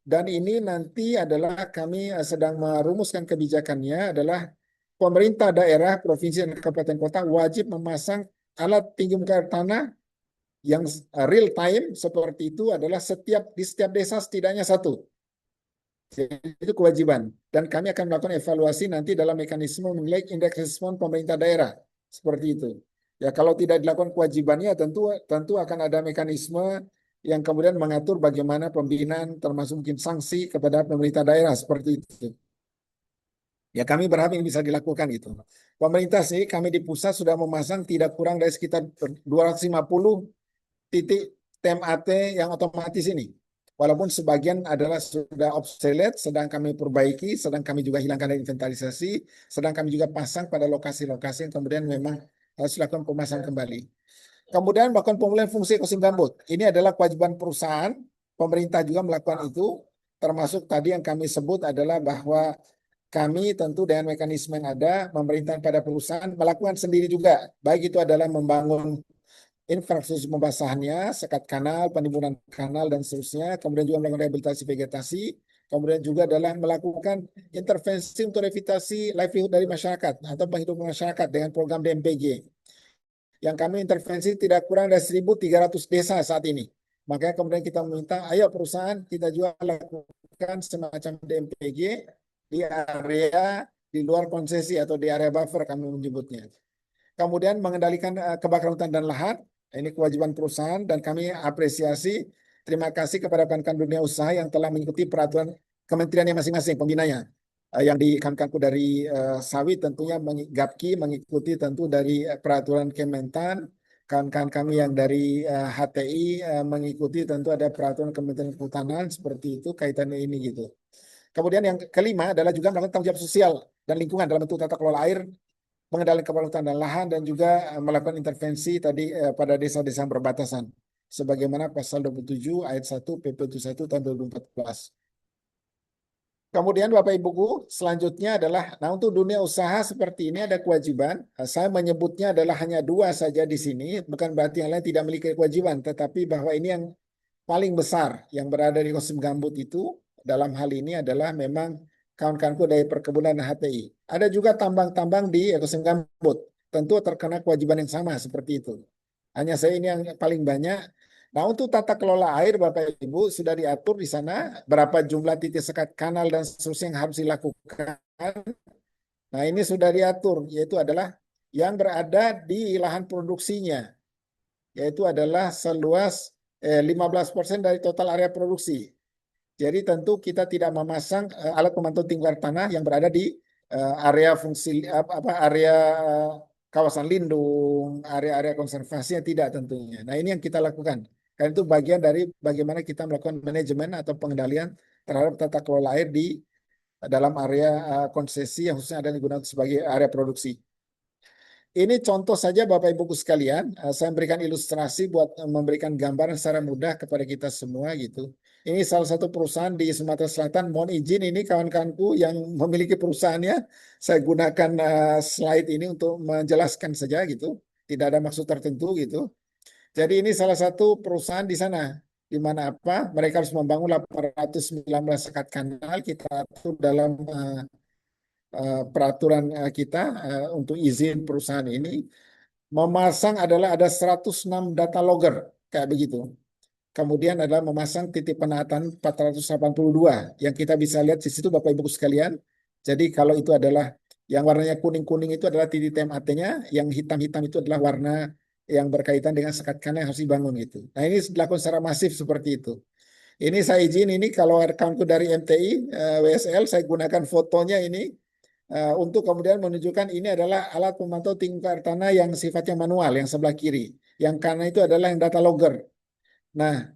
Dan ini nanti adalah kami sedang merumuskan kebijakannya adalah pemerintah daerah, provinsi dan kabupaten kota wajib memasang alat tinggi muka air tanah yang real time seperti itu adalah di setiap desa setidaknya satu. Jadi itu kewajiban. Dan kami akan melakukan evaluasi nanti dalam mekanisme menilai indeks respon pemerintah daerah. Seperti itu. Ya kalau tidak dilakukan kewajibannya tentu akan ada mekanisme yang kemudian mengatur bagaimana pembinaan termasuk mungkin sanksi kepada pemerintah daerah seperti itu. Ya kami berharap ini bisa dilakukan gitu. Pemerintah sih kami di pusat sudah memasang tidak kurang dari sekitar 250 titik TMAT yang otomatis ini. Walaupun sebagian adalah sudah obsolete, sedang kami perbaiki, sedang kami juga hilangkan dari inventarisasi, sedang kami juga pasang pada lokasi-lokasi yang kemudian memang harus dilakukan pemasangan kembali. Kemudian melakukan pemulihan fungsi ekosistem gambut. Ini adalah kewajiban perusahaan, pemerintah juga melakukan itu, termasuk tadi yang kami sebut adalah bahwa kami tentu dengan mekanisme yang ada, pemerintah pada perusahaan melakukan sendiri juga. Baik itu adalah membangun infrastruktur pembasahannya, sekat kanal, penimbunan kanal, dan seterusnya. Kemudian juga melakukan rehabilitasi vegetasi. Kemudian juga adalah melakukan intervensi untuk revitalisasi livelihood dari masyarakat atau penghidupan masyarakat dengan program DMPG. Yang kami intervensi tidak kurang dari 1.300 desa saat ini. Makanya kemudian kita meminta, ayo perusahaan kita juga lakukan semacam DMPG di area di luar konsesi atau di area buffer kami menyebutnya. Kemudian mengendalikan kebakaran hutan dan lahan. Ini kewajiban perusahaan dan kami apresiasi. Terima kasih kepada rekan dunia usaha yang telah mengikuti peraturan kementeriannya masing-masing pembinanya. yang di kankanku dari sawit tentunya Gapki mengikuti tentu dari peraturan Kementan. Kawan-kawan kami yang dari HTI mengikuti tentu ada peraturan Kementerian Kehutanan seperti itu kaitannya ini gitu. Kemudian yang kelima adalah juga melakukan tanggung jawab sosial dan lingkungan dalam bentuk tata kelola air, pengendalian kebakaran hutan dan lahan, dan juga melakukan intervensi tadi pada desa-desa yang berbatasan. Sebagaimana pasal 27 ayat 1 PP 71 tahun 2014. Kemudian Bapak Ibuku, selanjutnya adalah, nah untuk dunia usaha seperti ini ada kewajiban. Saya menyebutnya adalah hanya dua saja di sini, bukan berarti yang lain tidak memiliki kewajiban, tetapi bahwa ini yang paling besar yang berada di ekosistem gambut itu dalam hal ini adalah memang kawan-kawanku dari perkebunan dan HTI. Ada juga tambang-tambang di ekosistem gambut, tentu terkena kewajiban yang sama seperti itu. Hanya saya ini yang paling banyak. Nah, untuk tata kelola air, Bapak Ibu, sudah diatur di sana berapa jumlah titik sekat kanal dan seterusnya yang harus dilakukan. Nah, ini sudah diatur, yaitu adalah yang berada di lahan produksinya, yaitu adalah seluas 15% dari total area produksi. Jadi tentu kita tidak memasang alat pemantau tinggi air tanah yang berada di area fungsi area kawasan lindung, area-area konservasi tidak tentunya. Nah, ini yang kita lakukan. Karena itu bagian dari bagaimana kita melakukan manajemen atau pengendalian terhadap tata kelola air di dalam area konsesi yang khususnya ada digunakan sebagai area produksi. Ini contoh saja Bapak Ibu sekalian, saya memberikan ilustrasi buat memberikan gambaran secara mudah kepada kita semua gitu. Ini salah satu perusahaan di Sumatera Selatan. Mohon izin ini kawan-kawanku yang memiliki perusahaannya, saya gunakan slide ini untuk menjelaskan saja gitu. Tidak ada maksud tertentu gitu. Jadi ini salah satu perusahaan di sana, di mana apa? Mereka harus membangun 819 sekat kanal. Kita atur dalam peraturan kita untuk izin perusahaan ini. Memasang adalah ada 106 data logger, kayak begitu. Kemudian adalah memasang titik penaatan 482 yang kita bisa lihat di situ Bapak Ibu sekalian. Jadi kalau itu adalah yang warnanya kuning-kuning itu adalah titik TMAT-nya, yang hitam-hitam itu adalah warna yang berkaitan dengan sekat kanal yang harus dibangun gitu. Nah, ini dilakukan secara masif seperti itu. Ini saya izin ini kalau rekanku dari MTI WSL saya gunakan fotonya ini untuk kemudian menunjukkan ini adalah alat pemantau tinggi air tanah yang sifatnya manual yang sebelah kiri. Yang kanan itu adalah yang data logger. Nah,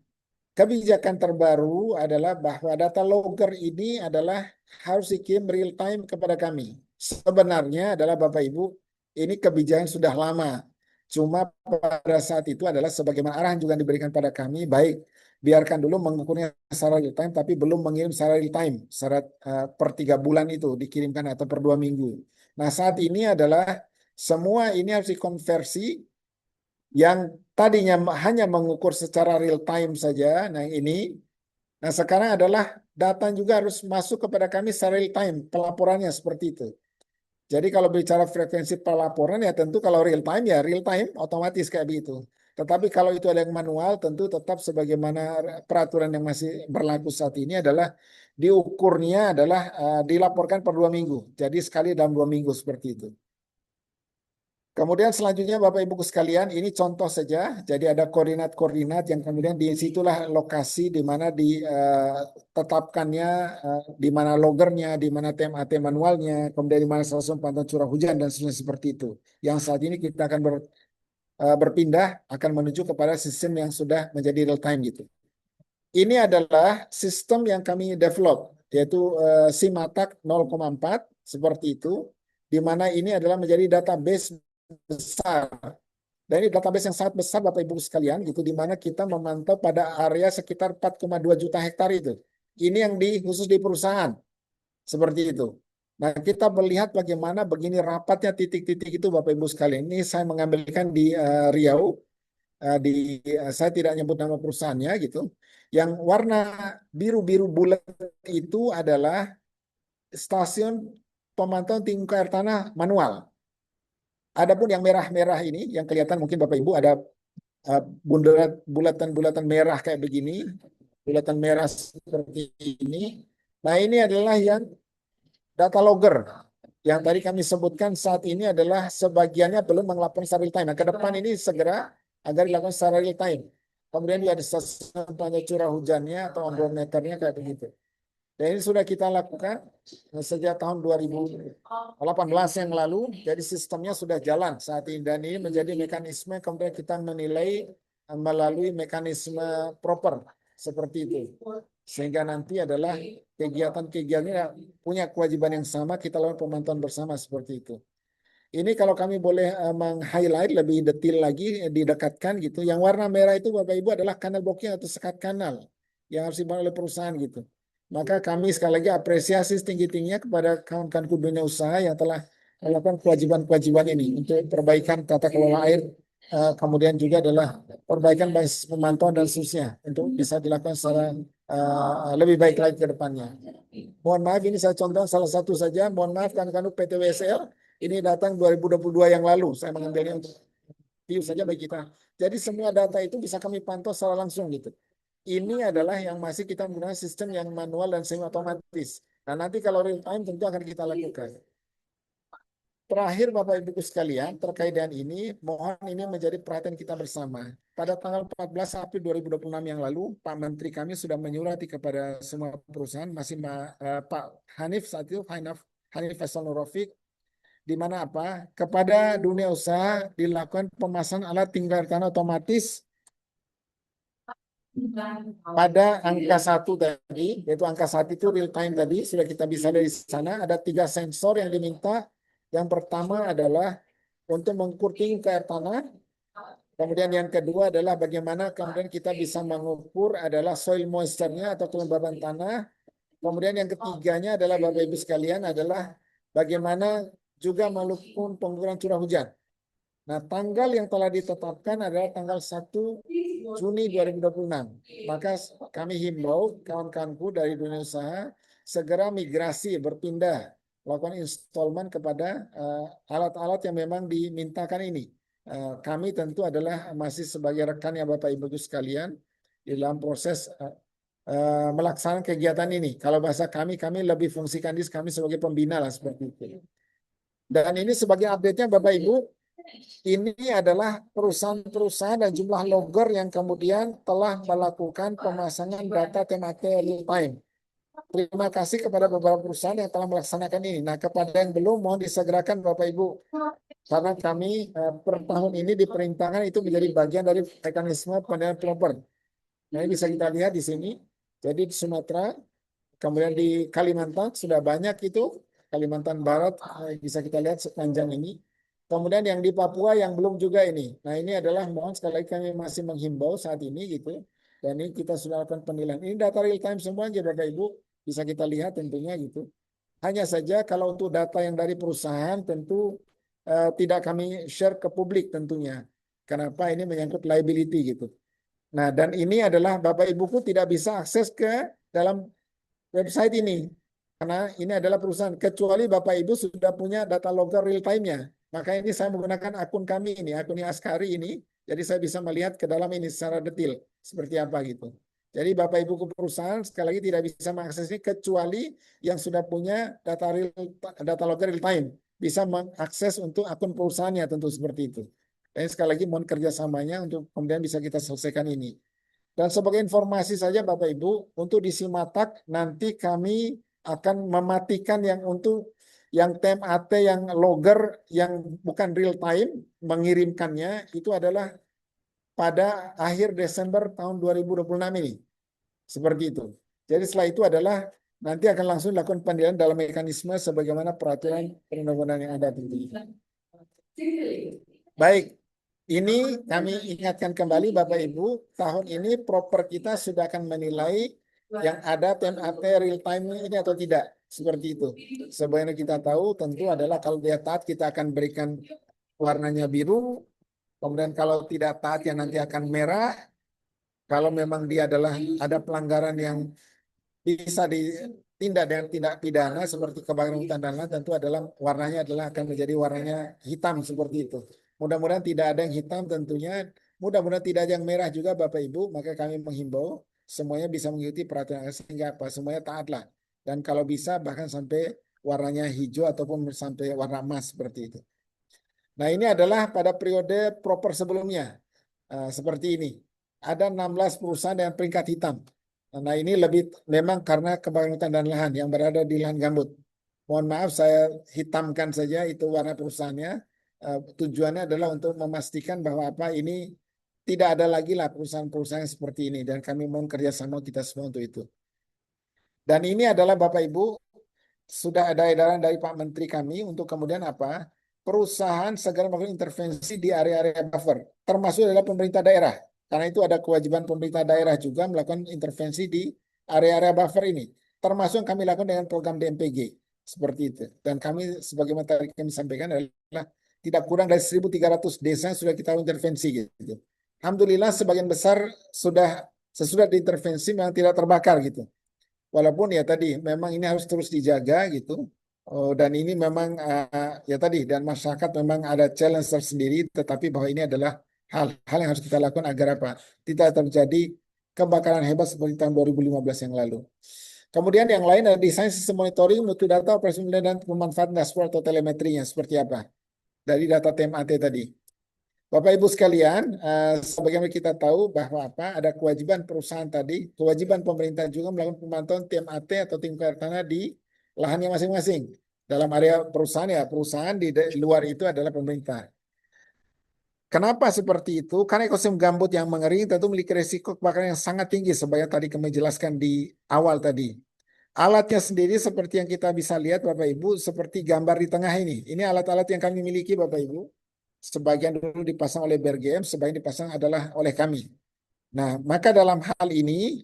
kebijakan terbaru adalah bahwa data logger ini adalah harus dikirim real time kepada kami. Sebenarnya adalah Bapak Ibu, ini kebijakan sudah lama. Cuma pada saat itu adalah sebagaimana arahan juga diberikan pada kami, baik biarkan dulu mengukurnya secara real time, tapi belum mengirim secara real time, secara per 3 bulan itu dikirimkan atau per 2 minggu. Nah, saat ini adalah semua ini harus dikonversi yang tadinya hanya mengukur secara real time saja. Nah, ini. Nah, sekarang adalah data juga harus masuk kepada kami secara real time, pelaporannya seperti itu. Jadi kalau bicara frekuensi pelaporan ya tentu kalau real time otomatis kayak begitu. Tetapi kalau itu ada yang manual tentu tetap sebagaimana peraturan yang masih berlaku saat ini adalah diukurnya adalah dilaporkan per 2 minggu. Jadi sekali dalam 2 minggu seperti itu. Kemudian selanjutnya Bapak Ibu sekalian, ini contoh saja. Jadi ada koordinat-koordinat yang kemudian di situlah lokasi di mana ditetapkannya, di mana loggernya, di mana TMAT manualnya, kemudian di mana stasiun pantauan curah hujan dan seterusnya seperti itu. Yang saat ini kita akan berpindah akan menuju kepada sistem yang sudah menjadi real time gitu. Ini adalah sistem yang kami develop, yaitu Simatak 0,4 seperti itu, di mana ini adalah menjadi database besar. Dan ini database yang sangat besar Bapak Ibu sekalian gitu, di mana kita memantau pada area sekitar 4,2 juta hektar itu. Ini yang khusus di perusahaan seperti itu. Nah, kita melihat bagaimana begini rapatnya titik-titik itu Bapak Ibu sekalian. Ini saya mengambilkan di Riau, saya tidak nyebut nama perusahaannya gitu. Yang warna biru-biru bulat itu adalah stasiun pemantauan tinggi air tanah manual. Adapun yang merah-merah ini, yang kelihatan mungkin Bapak Ibu ada bulatan-bulatan merah kayak begini, bulatan merah seperti ini. Nah, ini adalah yang data logger. Yang tadi kami sebutkan saat ini adalah sebagiannya belum melaporkan secara real time. Nah, ke depan ini segera agar dilakukan secara real time. Kemudian dia ada stasiun pantau curah hujannya atau onboard meternya kayak begitu. Dan ini sudah kita lakukan sejak tahun 2018 yang lalu. Jadi sistemnya sudah jalan saat ini. Dan ini menjadi mekanisme kemudian kita menilai melalui mekanisme proper seperti itu. Sehingga nanti adalah kegiatan-kegiatannya punya kewajiban yang sama, kita lakukan pemantauan bersama seperti itu. Ini kalau kami boleh meng-highlight lebih detail lagi, didekatkan gitu. Yang warna merah itu Bapak Ibu adalah kanal blocking atau sekat kanal yang harus dibangun oleh perusahaan gitu. Maka kami sekali lagi apresiasi setinggi-tingginya kepada kawan-kawan dunia usaha yang telah melakukan kewajiban-kewajiban ini untuk perbaikan tata kelola air, kemudian juga adalah perbaikan basis pemantauan dan seterusnya untuk bisa dilakukan secara lebih baik lagi ke depannya. Mohon maaf, ini saya contoh salah satu saja. Mohon maaf kawan-kawan PT WSL, ini datang 2022 yang lalu. Saya mengambilnya untuk view saja bagi kita. Jadi semua data itu bisa kami pantau secara langsung gitu. Ini adalah yang masih kita menggunakan sistem yang manual dan semi otomatis. Nah, nanti kalau real time tentu akan kita lakukan. Terakhir Bapak Ibu sekalian, terkait dengan ini, mohon ini menjadi perhatian kita bersama. Pada tanggal 14 April 2026 yang lalu, Pak Menteri kami sudah menyurati kepada semua perusahaan, masih Pak Hanif saat itu, Hanif Faisal Nurofik, di mana apa? Kepada dunia usaha dilakukan pemasangan alat tinggal tanah otomatis pada angka 1 tadi, yaitu angka 1 itu real time tadi, sudah kita bisa dari sana, ada 3 sensor yang diminta. Yang pertama adalah untuk mengukur tinggi air tanah. Kemudian yang kedua adalah bagaimana kemudian kita bisa mengukur adalah soil moisture-nya atau kelembaban tanah. Kemudian yang ketiganya adalah Bapak Ibu sekalian adalah bagaimana juga mengukur pengukuran curah hujan. Nah, tanggal yang telah ditetapkan adalah tanggal 1 Juni 2026. Maka kami himbau kawan-kawanku dari dunia usaha segera migrasi, berpindah, melakukan installment kepada alat-alat yang memang dimintakan ini. Kami tentu adalah masih sebagai rekan ya Bapak Ibu sekalian di dalam proses melaksanakan kegiatan ini. Kalau bahasa kami lebih fungsikan diri kami sebagai pembina lah seperti itu. Dan ini sebagai update-nya Bapak Ibu, ini adalah perusahaan-perusahaan dan jumlah logger yang kemudian telah melakukan pemasangan data TMAT real time. Terima kasih kepada beberapa perusahaan yang telah melaksanakan ini. Nah, kepada yang belum mohon disegerakan Bapak Ibu. Karena kami per tahun ini diperintahkan itu menjadi bagian dari mekanisme penilaian proper. Nah, ini bisa kita lihat di sini. Jadi di Sumatera, kemudian di Kalimantan sudah banyak itu. Kalimantan Barat bisa kita lihat sepanjang ini. Kemudian yang di Papua yang belum juga ini. Nah, ini adalah mohon sekali lagi kami masih menghimbau saat ini gitu. Dan ini kita sudah lakukan penilaian. Ini data real time semua aja Bapak Ibu. Bisa kita lihat tentunya gitu. Hanya saja kalau untuk data yang dari perusahaan tentu tidak kami share ke publik tentunya. Kenapa? Ini menyangkut liability gitu. Nah, dan ini adalah Bapak Ibuku tidak bisa akses ke dalam website ini. Karena ini adalah perusahaan. Kecuali Bapak Ibu sudah punya data logger real time-nya. Maka ini saya menggunakan akun kami ini, akun Askari ini. Jadi saya bisa melihat ke dalam ini secara detail. Seperti apa gitu. Jadi Bapak Ibu perusahaan sekali lagi tidak bisa mengakses ini kecuali yang sudah punya data logger real time. Bisa mengakses untuk akun perusahaannya tentu seperti itu. Dan sekali lagi mohon kerjasamanya untuk kemudian bisa kita selesaikan ini. Dan sebagai informasi saja Bapak Ibu, untuk di Simatak nanti kami akan mematikan yang untuk yang TMAT yang logger yang bukan real time mengirimkannya itu adalah pada akhir Desember tahun 2026 ini. Seperti itu. Jadi setelah itu adalah nanti akan langsung dilakukan penilaian dalam mekanisme sebagaimana peraturan perundang-undangan yang ada tentunya. Baik, ini kami ingatkan kembali Bapak Ibu, tahun ini proper kita sudah akan menilai yang ada TMAT real time ini atau tidak. Seperti itu. Sebagaimana kita tahu tentu adalah kalau dia taat kita akan berikan warnanya biru, kemudian kalau tidak taat ya nanti akan merah. Kalau memang dia adalah ada pelanggaran yang bisa ditindak dengan tindak pidana seperti kebakaran hutan dan lain, tentu adalah warnanya adalah akan menjadi warnanya hitam seperti itu. Mudah-mudahan tidak ada yang hitam tentunya. Mudah-mudahan tidak ada yang merah juga Bapak Ibu. Maka kami menghimbau semuanya bisa mengikuti peraturan sehingga apa semuanya taatlah. Dan kalau bisa bahkan sampai warnanya hijau ataupun sampai warna emas seperti itu. Nah, ini adalah pada periode proper sebelumnya. Seperti ini. Ada 16 perusahaan dengan peringkat hitam. Nah, ini lebih memang karena kebakaran hutan dan lahan yang berada di lahan gambut. Mohon maaf, saya hitamkan saja itu warna perusahaannya. Tujuannya adalah untuk memastikan bahwa apa ini tidak ada lagi lah perusahaan-perusahaan seperti ini, dan kami mohon kerjasama kita semua untuk itu. Dan ini adalah Bapak Ibu, sudah ada edaran dari Pak Menteri kami untuk kemudian apa? Perusahaan segera melakukan intervensi di area-area buffer, termasuk adalah pemerintah daerah. Karena itu ada kewajiban pemerintah daerah juga melakukan intervensi di area-area buffer ini, termasuk yang kami lakukan dengan program DMPG seperti itu. Dan kami sebagaimana tadi kami sampaikan adalah tidak kurang dari 1.300 desa yang sudah kita intervensi gitu. Alhamdulillah sebagian besar sudah sesudah diintervensi memang tidak terbakar gitu. Walaupun ya tadi memang ini harus terus dijaga gitu. Oh, dan ini memang ya tadi dan masyarakat memang ada challenge tersendiri, tetapi bahwa ini adalah hal-hal yang harus kita lakukan agar apa? Tidak terjadi kebakaran hebat seperti tahun 2015 yang lalu. Kemudian yang lain ada desain sistem monitoring mutu data operasi dan pemanfaatan dashboard atau telemetrinya seperti apa? Dari data TMAT tadi. Bapak Ibu sekalian, sebagaimana kita tahu bahwa apa ada kewajiban perusahaan tadi, kewajiban pemerintah juga melakukan pemantauan TMAT atau tingkat air tanah di lahannya masing-masing. Dalam area perusahaan ya, perusahaan di luar itu adalah pemerintah. Kenapa seperti itu? Karena ekosistem gambut yang mengering tentu memiliki risiko kebakaran yang sangat tinggi, sebagaimana tadi kami jelaskan di awal tadi. Alatnya sendiri seperti yang kita bisa lihat Bapak Ibu, seperti gambar di tengah ini. Ini alat-alat yang kami miliki Bapak Ibu. Sebagian dulu dipasang oleh BRGM, sebagian dipasang adalah oleh kami. Nah, maka dalam hal ini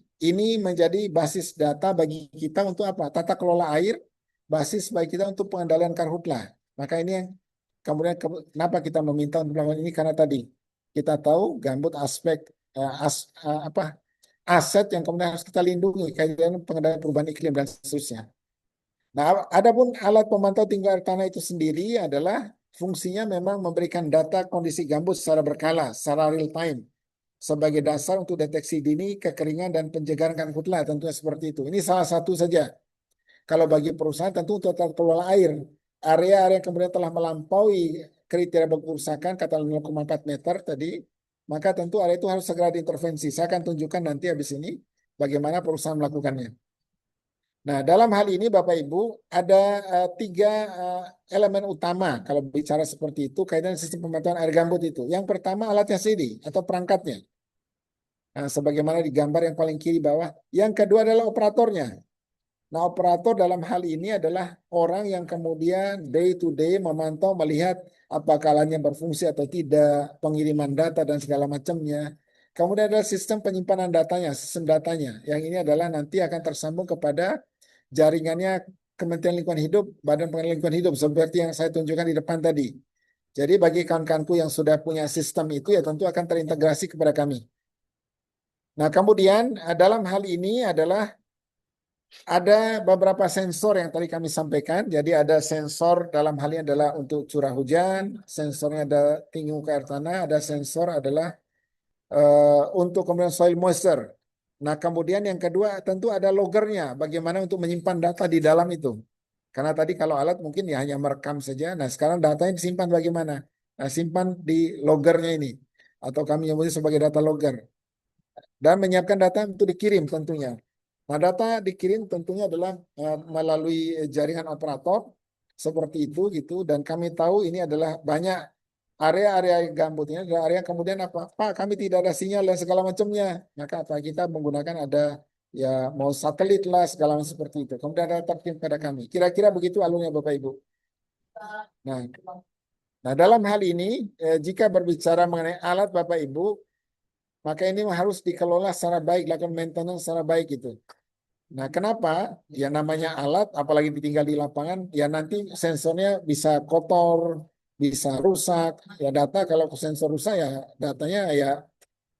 menjadi basis data bagi kita untuk apa? Tata kelola air, basis bagi kita untuk pengendalian karhutlah. Maka ini yang kemudian kenapa kita meminta untuk melakukan ini, karena tadi kita tahu gambut aspek aset yang kemudian harus kita lindungi kaitan pengendalian perubahan iklim dan seterusnya. Nah, adapun alat pemantau tinggi air tanah itu sendiri adalah fungsinya memang memberikan data kondisi gambut secara berkala, secara real time, sebagai dasar untuk deteksi dini, kekeringan, dan pencegahan karhutlah, tentunya seperti itu. Ini salah satu saja. Kalau bagi perusahaan tentu untuk tata kelola air, area-area yang kemudian telah melampaui kriteria kerusakan, kata 0,4 meter tadi, maka tentu area itu harus segera diintervensi. Saya akan tunjukkan nanti habis ini bagaimana perusahaan melakukannya. Nah, dalam hal ini Bapak Ibu ada 3 elemen utama kalau bicara seperti itu kaitan sistem pemantauan air gambut itu. Yang pertama alatnya sendiri atau perangkatnya. Nah, sebagaimana digambar yang paling kiri bawah. Yang kedua adalah operatornya. Nah, operator dalam hal ini adalah orang yang kemudian day to day memantau melihat apakah alatnya berfungsi atau tidak, pengiriman data dan segala macamnya. Kemudian ada sistem penyimpanan datanya, sistem datanya. Yang ini adalah nanti akan tersambung kepada jaringannya Kementerian Lingkungan Hidup, Badan Pengelola Lingkungan Hidup, seperti yang saya tunjukkan di depan tadi. Jadi bagi kawan-kawanku yang sudah punya sistem itu ya tentu akan terintegrasi kepada kami. Nah, kemudian dalam hal ini adalah ada beberapa sensor yang tadi kami sampaikan. Jadi ada sensor dalam hal ini adalah untuk curah hujan, sensornya ada tinggi muka air tanah, ada sensor adalah untuk kemudian soil moisture. Nah, kemudian yang kedua tentu ada loggernya, bagaimana untuk menyimpan data di dalam itu. Karena tadi kalau alat mungkin ya hanya merekam saja. Nah, sekarang datanya disimpan bagaimana? Nah, simpan di loggernya ini. Atau kami nyebutnya sebagai data logger. Dan menyiapkan data untuk dikirim tentunya. Nah, data dikirim tentunya adalah melalui jaringan operator seperti itu gitu. Dan kami tahu ini adalah banyak area-area gambut ini adalah area kemudian apa? Pak, kami tidak ada sinyal dan segala macamnya. Maka apa kita menggunakan ada ya mau satelit lah segala macam seperti itu. Kemudian ada terkirim pada kami. Kira-kira begitu alurnya Bapak Ibu. Nah, nah dalam hal ini jika berbicara mengenai alat Bapak Ibu, maka ini harus dikelola secara baik, lakukan maintenance secara baik gitu. Nah, kenapa? Ya namanya alat, apalagi ditinggal di lapangan, ya nanti sensornya bisa kotor, bisa rusak. Ya data kalau sensor rusak ya datanya ya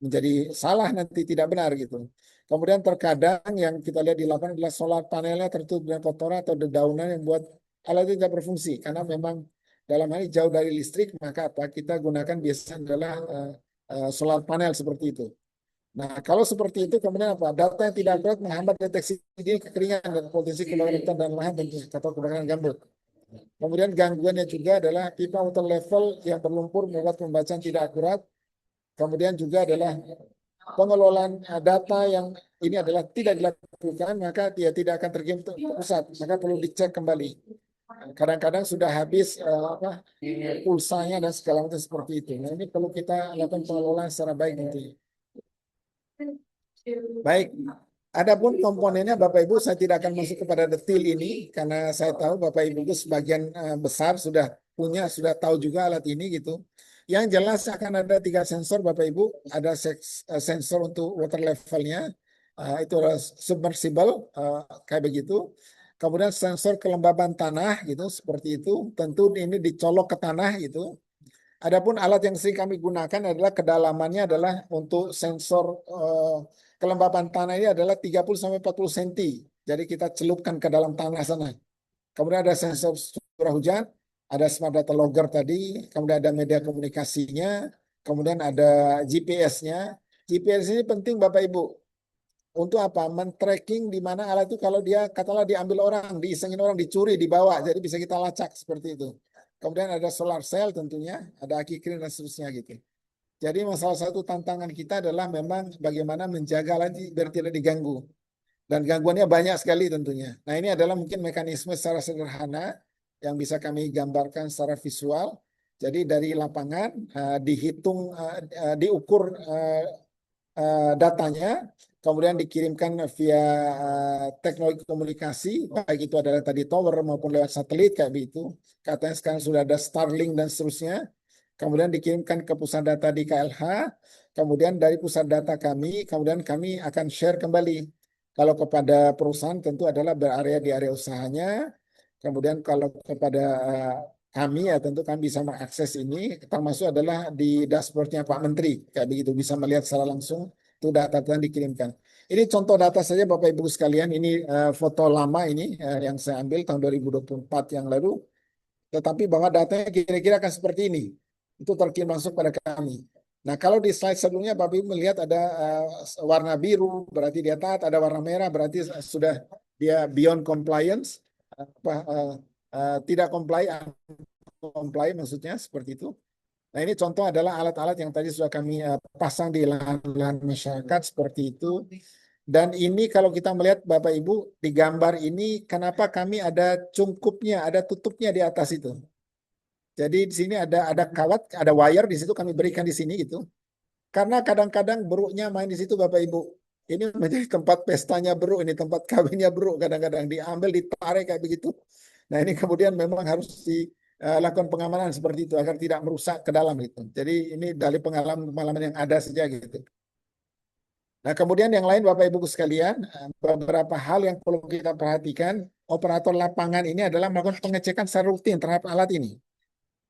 menjadi salah nanti tidak benar gitu. Kemudian terkadang yang kita lihat di lapangan adalah solar panelnya tertutup dengan kotoran atau dedaunan yang buat alat itu tidak berfungsi. Karena memang dalam hal ini jauh dari listrik, maka apa kita gunakan biasanya adalah solar panel seperti itu. Nah, kalau seperti itu kemudian apa? Data yang tidak akurat menghambat deteksi dini kekeringan dan potensi kebakaran hutan dan lahan atau kebakaran gambut. Kemudian gangguannya juga adalah pipa water level yang berlumpur membuat pembacaan tidak akurat. Kemudian juga adalah pengelolaan data yang ini adalah tidak dilakukan, maka dia tidak akan terkirim ke pusat, maka perlu dicek kembali. Kadang-kadang sudah habis pulsanya dan segala macam seperti itu. Nah, ini perlu kita lakukan pengelolaan secara baik nanti. Baik, adapun komponennya Bapak Ibu saya tidak akan masuk kepada detail ini karena saya tahu Bapak Ibu itu sebagian besar sudah punya, sudah tahu juga alat ini gitu. Yang jelas akan ada 3 sensor Bapak Ibu, ada sensor untuk water levelnya, itu adalah submersible kayak begitu. Kemudian sensor kelembaban tanah gitu seperti itu, tentu ini dicolok ke tanah gitu. Adapun alat yang sering kami gunakan adalah kedalamannya adalah untuk sensor kelembaban tanah ini adalah 30-40 cm. Jadi kita celupkan ke dalam tanah sana. Kemudian ada sensor curah hujan, ada smart data logger tadi, kemudian ada media komunikasinya, kemudian ada GPS-nya. GPS ini penting Bapak Ibu. Untuk apa? Men-tracking di mana alat itu kalau dia katakanlah diambil orang, diisengin orang, dicuri, dibawa. Jadi bisa kita lacak seperti itu. Kemudian ada solar cell tentunya, ada aki kering dan seterusnya gitu. Jadi salah satu tantangan kita adalah memang bagaimana menjaga alat biar tidak diganggu. Dan gangguannya banyak sekali tentunya. Nah ini adalah mungkin mekanisme secara sederhana yang bisa kami gambarkan secara visual. Jadi dari lapangan dihitung, diukur datanya, kemudian dikirimkan via teknologi komunikasi, baik itu adalah tadi tower maupun lewat satelit kayak begitu. Katanya sekarang sudah ada Starlink dan seterusnya. Kemudian dikirimkan ke pusat data di KLH, kemudian dari pusat data kami, kemudian kami akan share kembali. Kalau kepada perusahaan tentu adalah berarea di area usahanya, kemudian kalau kepada kami ya tentu kami bisa mengakses ini, termasuk adalah di dashboardnya Pak Menteri, kayak begitu bisa melihat secara langsung itu data yang dikirimkan. Ini contoh data saja Bapak Ibu sekalian, ini foto lama ini yang saya ambil tahun 2024 yang lalu, tetapi bahwa datanya kira-kira akan seperti ini, itu terkirim langsung pada kami. Nah kalau di slide sebelumnya Bapak Ibu melihat ada warna biru, berarti dia taat, ada warna merah, berarti sudah dia beyond compliance, tidak comply maksudnya seperti itu. Nah ini contoh adalah alat-alat yang tadi sudah kami pasang di lahan-lahan masyarakat seperti itu. Dan ini kalau kita melihat Bapak Ibu di gambar ini, kenapa kami ada cungkupnya, ada tutupnya di atas itu. Jadi di sini ada kawat, ada wire di situ kami berikan di sini gitu. Karena kadang-kadang beruknya main di situ Bapak Ibu. Ini menjadi tempat pestanya beruk, ini tempat kawinnya beruk, kadang-kadang diambil, ditarik kayak begitu. Nah ini kemudian memang harus dilakukan pengamanan seperti itu agar tidak merusak ke dalam gitu. Jadi ini dari pengalaman yang ada saja gitu. Nah kemudian yang lain Bapak Ibu sekalian, beberapa hal yang perlu kita perhatikan, operator lapangan ini adalah melakukan pengecekan secara rutin terhadap alat ini.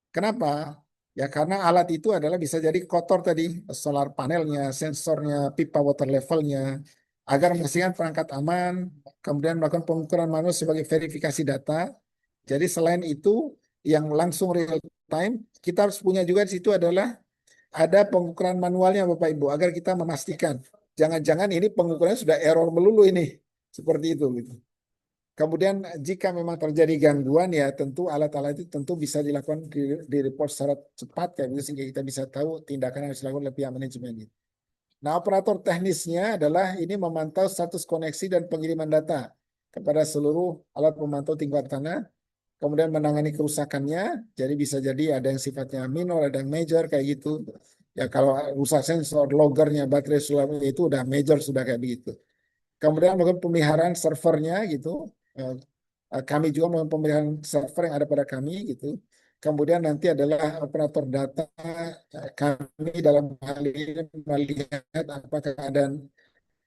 Kenapa? Ya karena alat itu adalah bisa jadi kotor tadi, solar panelnya, sensornya, pipa water levelnya, agar memastikan perangkat aman, kemudian melakukan pengukuran manual sebagai verifikasi data. Jadi selain itu, yang langsung real time, kita harus punya juga di situ adalah ada pengukuran manualnya Bapak Ibu, agar kita memastikan. Jangan-jangan ini pengukurannya sudah error melulu ini, seperti itu gitu. Kemudian jika memang terjadi gangguan ya tentu alat-alat itu tentu bisa dilakukan di report secara cepat kayak gitu sehingga kita bisa tahu tindakan yang harus dilakukan oleh pihak manajemen itu. Nah, operator teknisnya adalah ini memantau status koneksi dan pengiriman data kepada seluruh alat pemantau tingkat tanah, kemudian menangani kerusakannya. Jadi bisa jadi ada yang sifatnya minor, ada yang major kayak gitu. Ya kalau rusak sensor, loggernya, baterai solar itu udah major sudah kayak begitu. Kemudian melakukan pemeliharaan servernya gitu. Kami juga melakukan pemeliharaan server yang ada pada kami gitu. Kemudian nanti adalah operator data kami dalam hal ini melihat apakah ada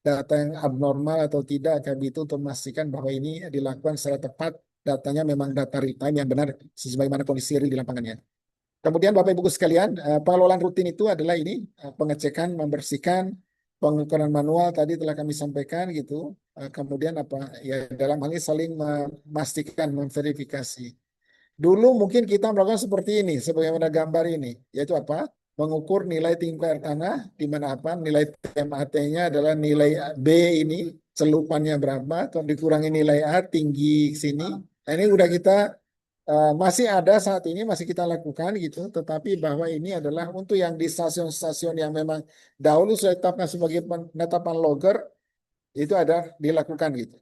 data yang abnormal atau tidak kami itu untuk memastikan bahwa ini dilakukan secara tepat, datanya memang data real time yang benar sebagaimana kondisi real di lapangannya. Kemudian Bapak Ibu sekalian, pengelolaan rutin itu adalah ini pengecekan, membersihkan, pengukuran manual tadi telah kami sampaikan gitu. Kemudian apa ya dalam hal ini saling memastikan, memverifikasi. Dulu mungkin kita melakukan seperti ini, sebagaimana gambar ini, yaitu apa? Mengukur nilai tinggi air tanah, di mana apa? Nilai TMAT-nya adalah nilai B ini, celupannya berapa, atau dikurangi nilai A tinggi sini. Nah, ini udah kita Masih ada saat ini masih kita lakukan gitu, tetapi bahwa ini adalah untuk yang di stasiun-stasiun yang memang dahulu sudah ditetapkan sebagai penetapan logger itu ada dilakukan gitu.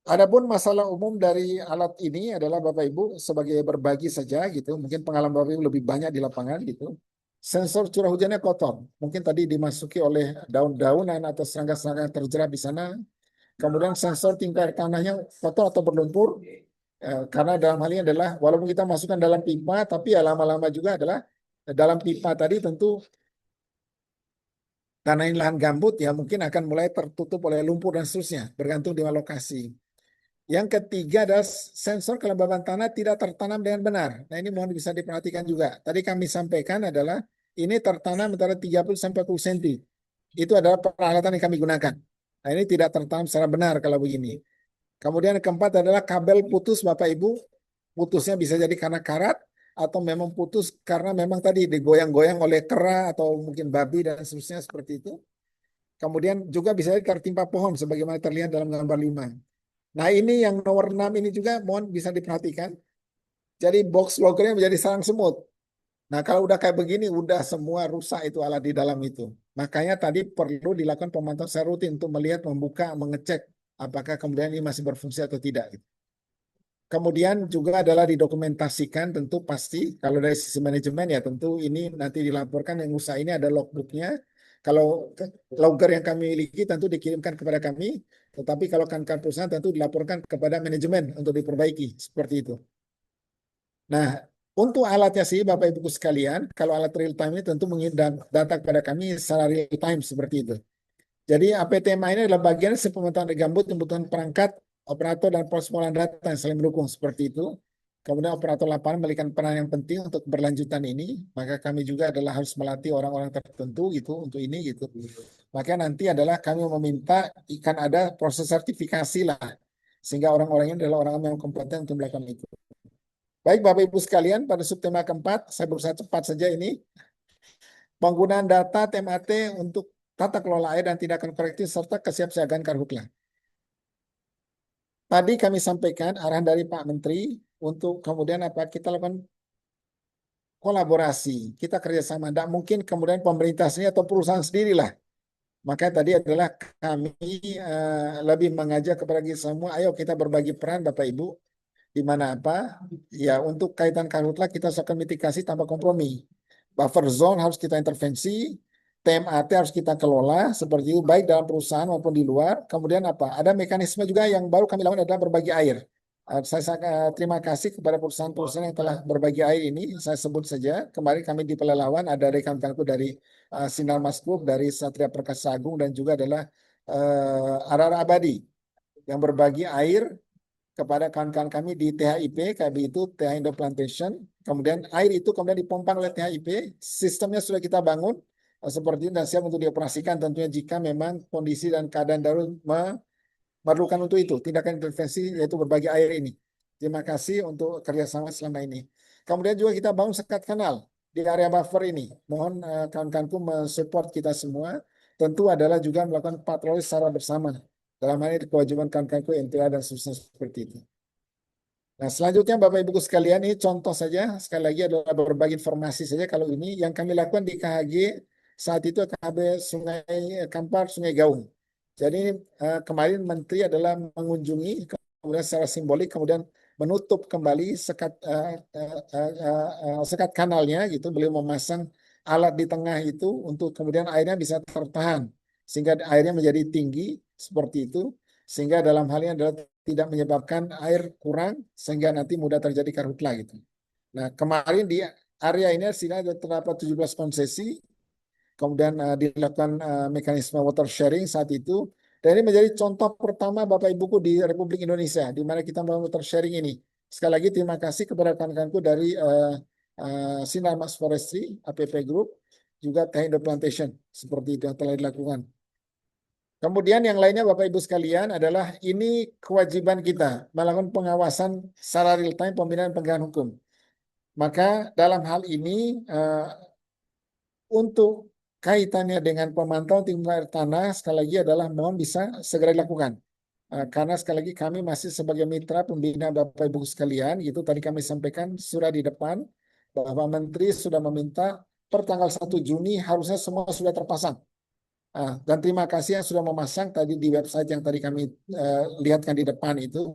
Adapun masalah umum dari alat ini adalah Bapak Ibu sebagai berbagi saja gitu, mungkin pengalaman Bapak Ibu lebih banyak di lapangan gitu. Sensor curah hujannya kotor, mungkin tadi dimasuki oleh daun-daunan atau serangga-serangga yang terjerat di sana. Kemudian sensor tingkat tanahnya kotor atau berlumpur. Karena dalam hal ini adalah walaupun kita masukkan dalam pipa, tapi ya lama-lama juga adalah dalam pipa tadi tentu karena ini lahan gambut ya mungkin akan mulai tertutup oleh lumpur dan seterusnya, bergantung dengan lokasi. Yang ketiga adalah sensor kelembaban tanah tidak tertanam dengan benar. Nah ini mohon bisa diperhatikan juga. Tadi kami sampaikan adalah ini tertanam antara 30 sampai 40 cm. Itu adalah peralatan yang kami gunakan. Nah ini tidak tertanam secara benar kalau begini. Kemudian yang keempat adalah kabel putus Bapak Ibu. Putusnya bisa jadi karena karat atau memang putus karena memang tadi digoyang-goyang oleh kera atau mungkin babi dan seterusnya seperti itu. Kemudian juga bisa jadi tertimpa pohon sebagaimana terlihat dalam gambar 5. Nah ini yang nomor 6 ini juga mohon bisa diperhatikan. Jadi box loggernya menjadi sarang semut. Nah kalau udah kayak begini udah semua rusak itu alat di dalam itu. Makanya tadi perlu dilakukan pemantauan secara rutin untuk melihat, membuka, mengecek apakah kemudian ini masih berfungsi atau tidak. Kemudian juga adalah didokumentasikan tentu pasti kalau dari sisi manajemen ya tentu ini nanti dilaporkan yang usaha ini ada logbooknya. Kalau logger yang kami miliki tentu dikirimkan kepada kami, tetapi kalau kan perusahaan tentu dilaporkan kepada manajemen untuk diperbaiki seperti itu. Nah, untuk alatnya sih Bapak Ibu sekalian, kalau alat real time ini tentu mengirim data kepada kami secara real time seperti itu. Jadi APTMA ini adalah bagian pemantauan gambut kebutuhan perangkat, operator dan proses pengolahan data yang saling mendukung seperti itu. Kemudian operator lapangan memberikan peran yang penting untuk berlanjutan ini. Maka kami juga adalah harus melatih orang-orang tertentu gitu untuk ini gitu. Maka nanti adalah kami meminta ikan ada proses sertifikasi lah. Sehingga orang-orang ini adalah orang yang kompeten untuk melakukan itu. Baik Bapak Ibu sekalian, pada subtema keempat, saya berusaha cepat saja ini. Penggunaan data TMAT untuk tata kelola air dan tindakan korektif serta kesiapsiagaan karhutla. Tadi kami sampaikan arahan dari Pak Menteri untuk kemudian apa kita lakukan kolaborasi, kita kerjasama. Tidak mungkin kemudian pemerintah sendiri atau perusahaan sendirilah. Maka tadi adalah kami lebih mengajak kepada kita semua, ayo kita berbagi peran Bapak Ibu, di mana apa? Ya untuk kaitan karhutla kita akan mitigasi tanpa kompromi. Buffer zone harus kita intervensi, TMAT harus kita kelola seperti itu baik dalam perusahaan maupun di luar. Kemudian apa? Ada mekanisme juga yang baru kami lakukan adalah berbagi air. Saya sangat terima kasih kepada perusahaan-perusahaan yang telah berbagi air ini. Saya sebut saja kemarin kami di Pelalawan ada rekan-rekanku dari Sinar Mas Group, dari Satria Perkasa Agung dan juga adalah Arara Abadi yang berbagi air kepada kawan-kawan kami di THIP, KB itu TH Indo Plantation. Kemudian air itu kemudian dipompa oleh THIP, sistemnya sudah kita bangun seperti ini dan siap untuk dioperasikan tentunya jika memang kondisi dan keadaan darurat memerlukan untuk itu tindakan intervensi yaitu berbagi air ini. Terima kasih untuk kerjasama selama ini. Kemudian juga kita bangun sekat kanal di area buffer ini. Mohon kawan-kawanku mensupport kita semua. Tentu adalah juga melakukan patroli secara bersama. Dalam hal ini kewajiban kawan-kawanku MTA dan seperti itu. Nah, selanjutnya Bapak Ibu sekalian ini contoh saja sekali lagi adalah berbagi informasi saja kalau ini yang kami lakukan di KHG saat itu KHB Sungai Kampar Sungai Gaung. Jadi kemarin Menteri adalah mengunjungi kemudian secara simbolik kemudian menutup kembali sekat kanalnya gitu. Beliau memasang alat di tengah itu untuk kemudian airnya bisa tertahan sehingga airnya menjadi tinggi seperti itu sehingga dalam hal ini adalah tidak menyebabkan air kurang sehingga nanti mudah terjadi karhutla gitu. Nah kemarin di area ini sini ada terdapat 17 konsesi kemudian dilakukan mekanisme water sharing saat itu. Dan ini menjadi contoh pertama Bapak Ibuku di Republik Indonesia, di mana kita melakukan water sharing ini. Sekali lagi terima kasih kepada rekan-rekanku dari Sinar Mas Forestry, APP Group, juga Teh Indo Plantation, seperti itu yang telah dilakukan. Kemudian yang lainnya Bapak Ibu sekalian adalah ini kewajiban kita melakukan pengawasan secara real time pembinaan penegakan hukum. Maka dalam hal ini untuk kaitannya dengan pemantauan tinggi air tanah sekali lagi adalah mohon bisa segera dilakukan. Karena sekali lagi kami masih sebagai mitra pembina Bapak Ibu sekalian, gitu tadi kami sampaikan sudah di depan bahwa Menteri sudah meminta per tanggal 1 Juni harusnya semua sudah terpasang. Dan terima kasih yang sudah memasang tadi di website yang tadi kami lihatkan di depan itu.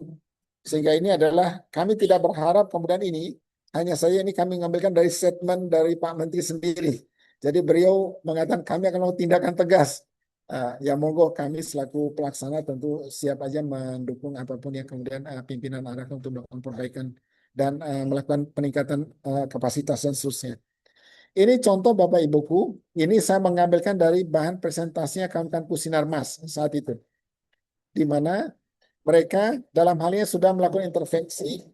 Sehingga ini adalah kami tidak berharap kemudian ini, hanya saja ini kami mengambilkan dari statement dari Pak Menteri sendiri. Jadi beliau mengatakan kami akan melakukan tindakan tegas. Ya monggo kami selaku pelaksana tentu siap aja mendukung apapun yang kemudian pimpinan arahkan untuk melakukan perbaikan dan melakukan peningkatan kapasitas dan seterusnya. Ini contoh Bapak Ibuku, ini saya mengambilkan dari bahan presentasinya kawan-kawanku Sinarmas saat itu. Di mana mereka dalam halnya sudah melakukan intervensi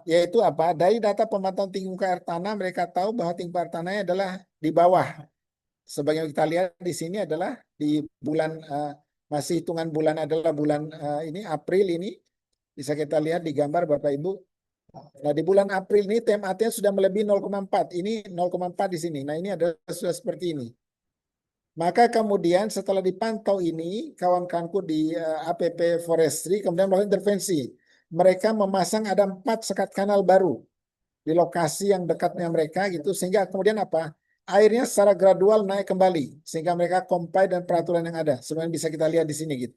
yaitu apa? Dari data pemantauan tinggi muka air tanah mereka tahu bahwa tinggi muka air tanahnya adalah di bawah. Sebagaimana kita lihat di sini adalah di bulan masih hitungan bulan adalah bulan ini April ini bisa kita lihat di gambar Bapak Ibu. Nah, di bulan April ini TMAT sudah melebihi 0,4. Ini 0,4 di sini. Nah, ini adalah sudah seperti ini. Maka kemudian setelah dipantau ini, kawan-kawanku di APP Forestry kemudian melakukan intervensi. Mereka memasang ada 4 sekat kanal baru di lokasi yang dekatnya mereka gitu, sehingga kemudian apa? Airnya secara gradual naik kembali, sehingga mereka comply dan peraturan yang ada. Sebenarnya bisa kita lihat di sini gitu.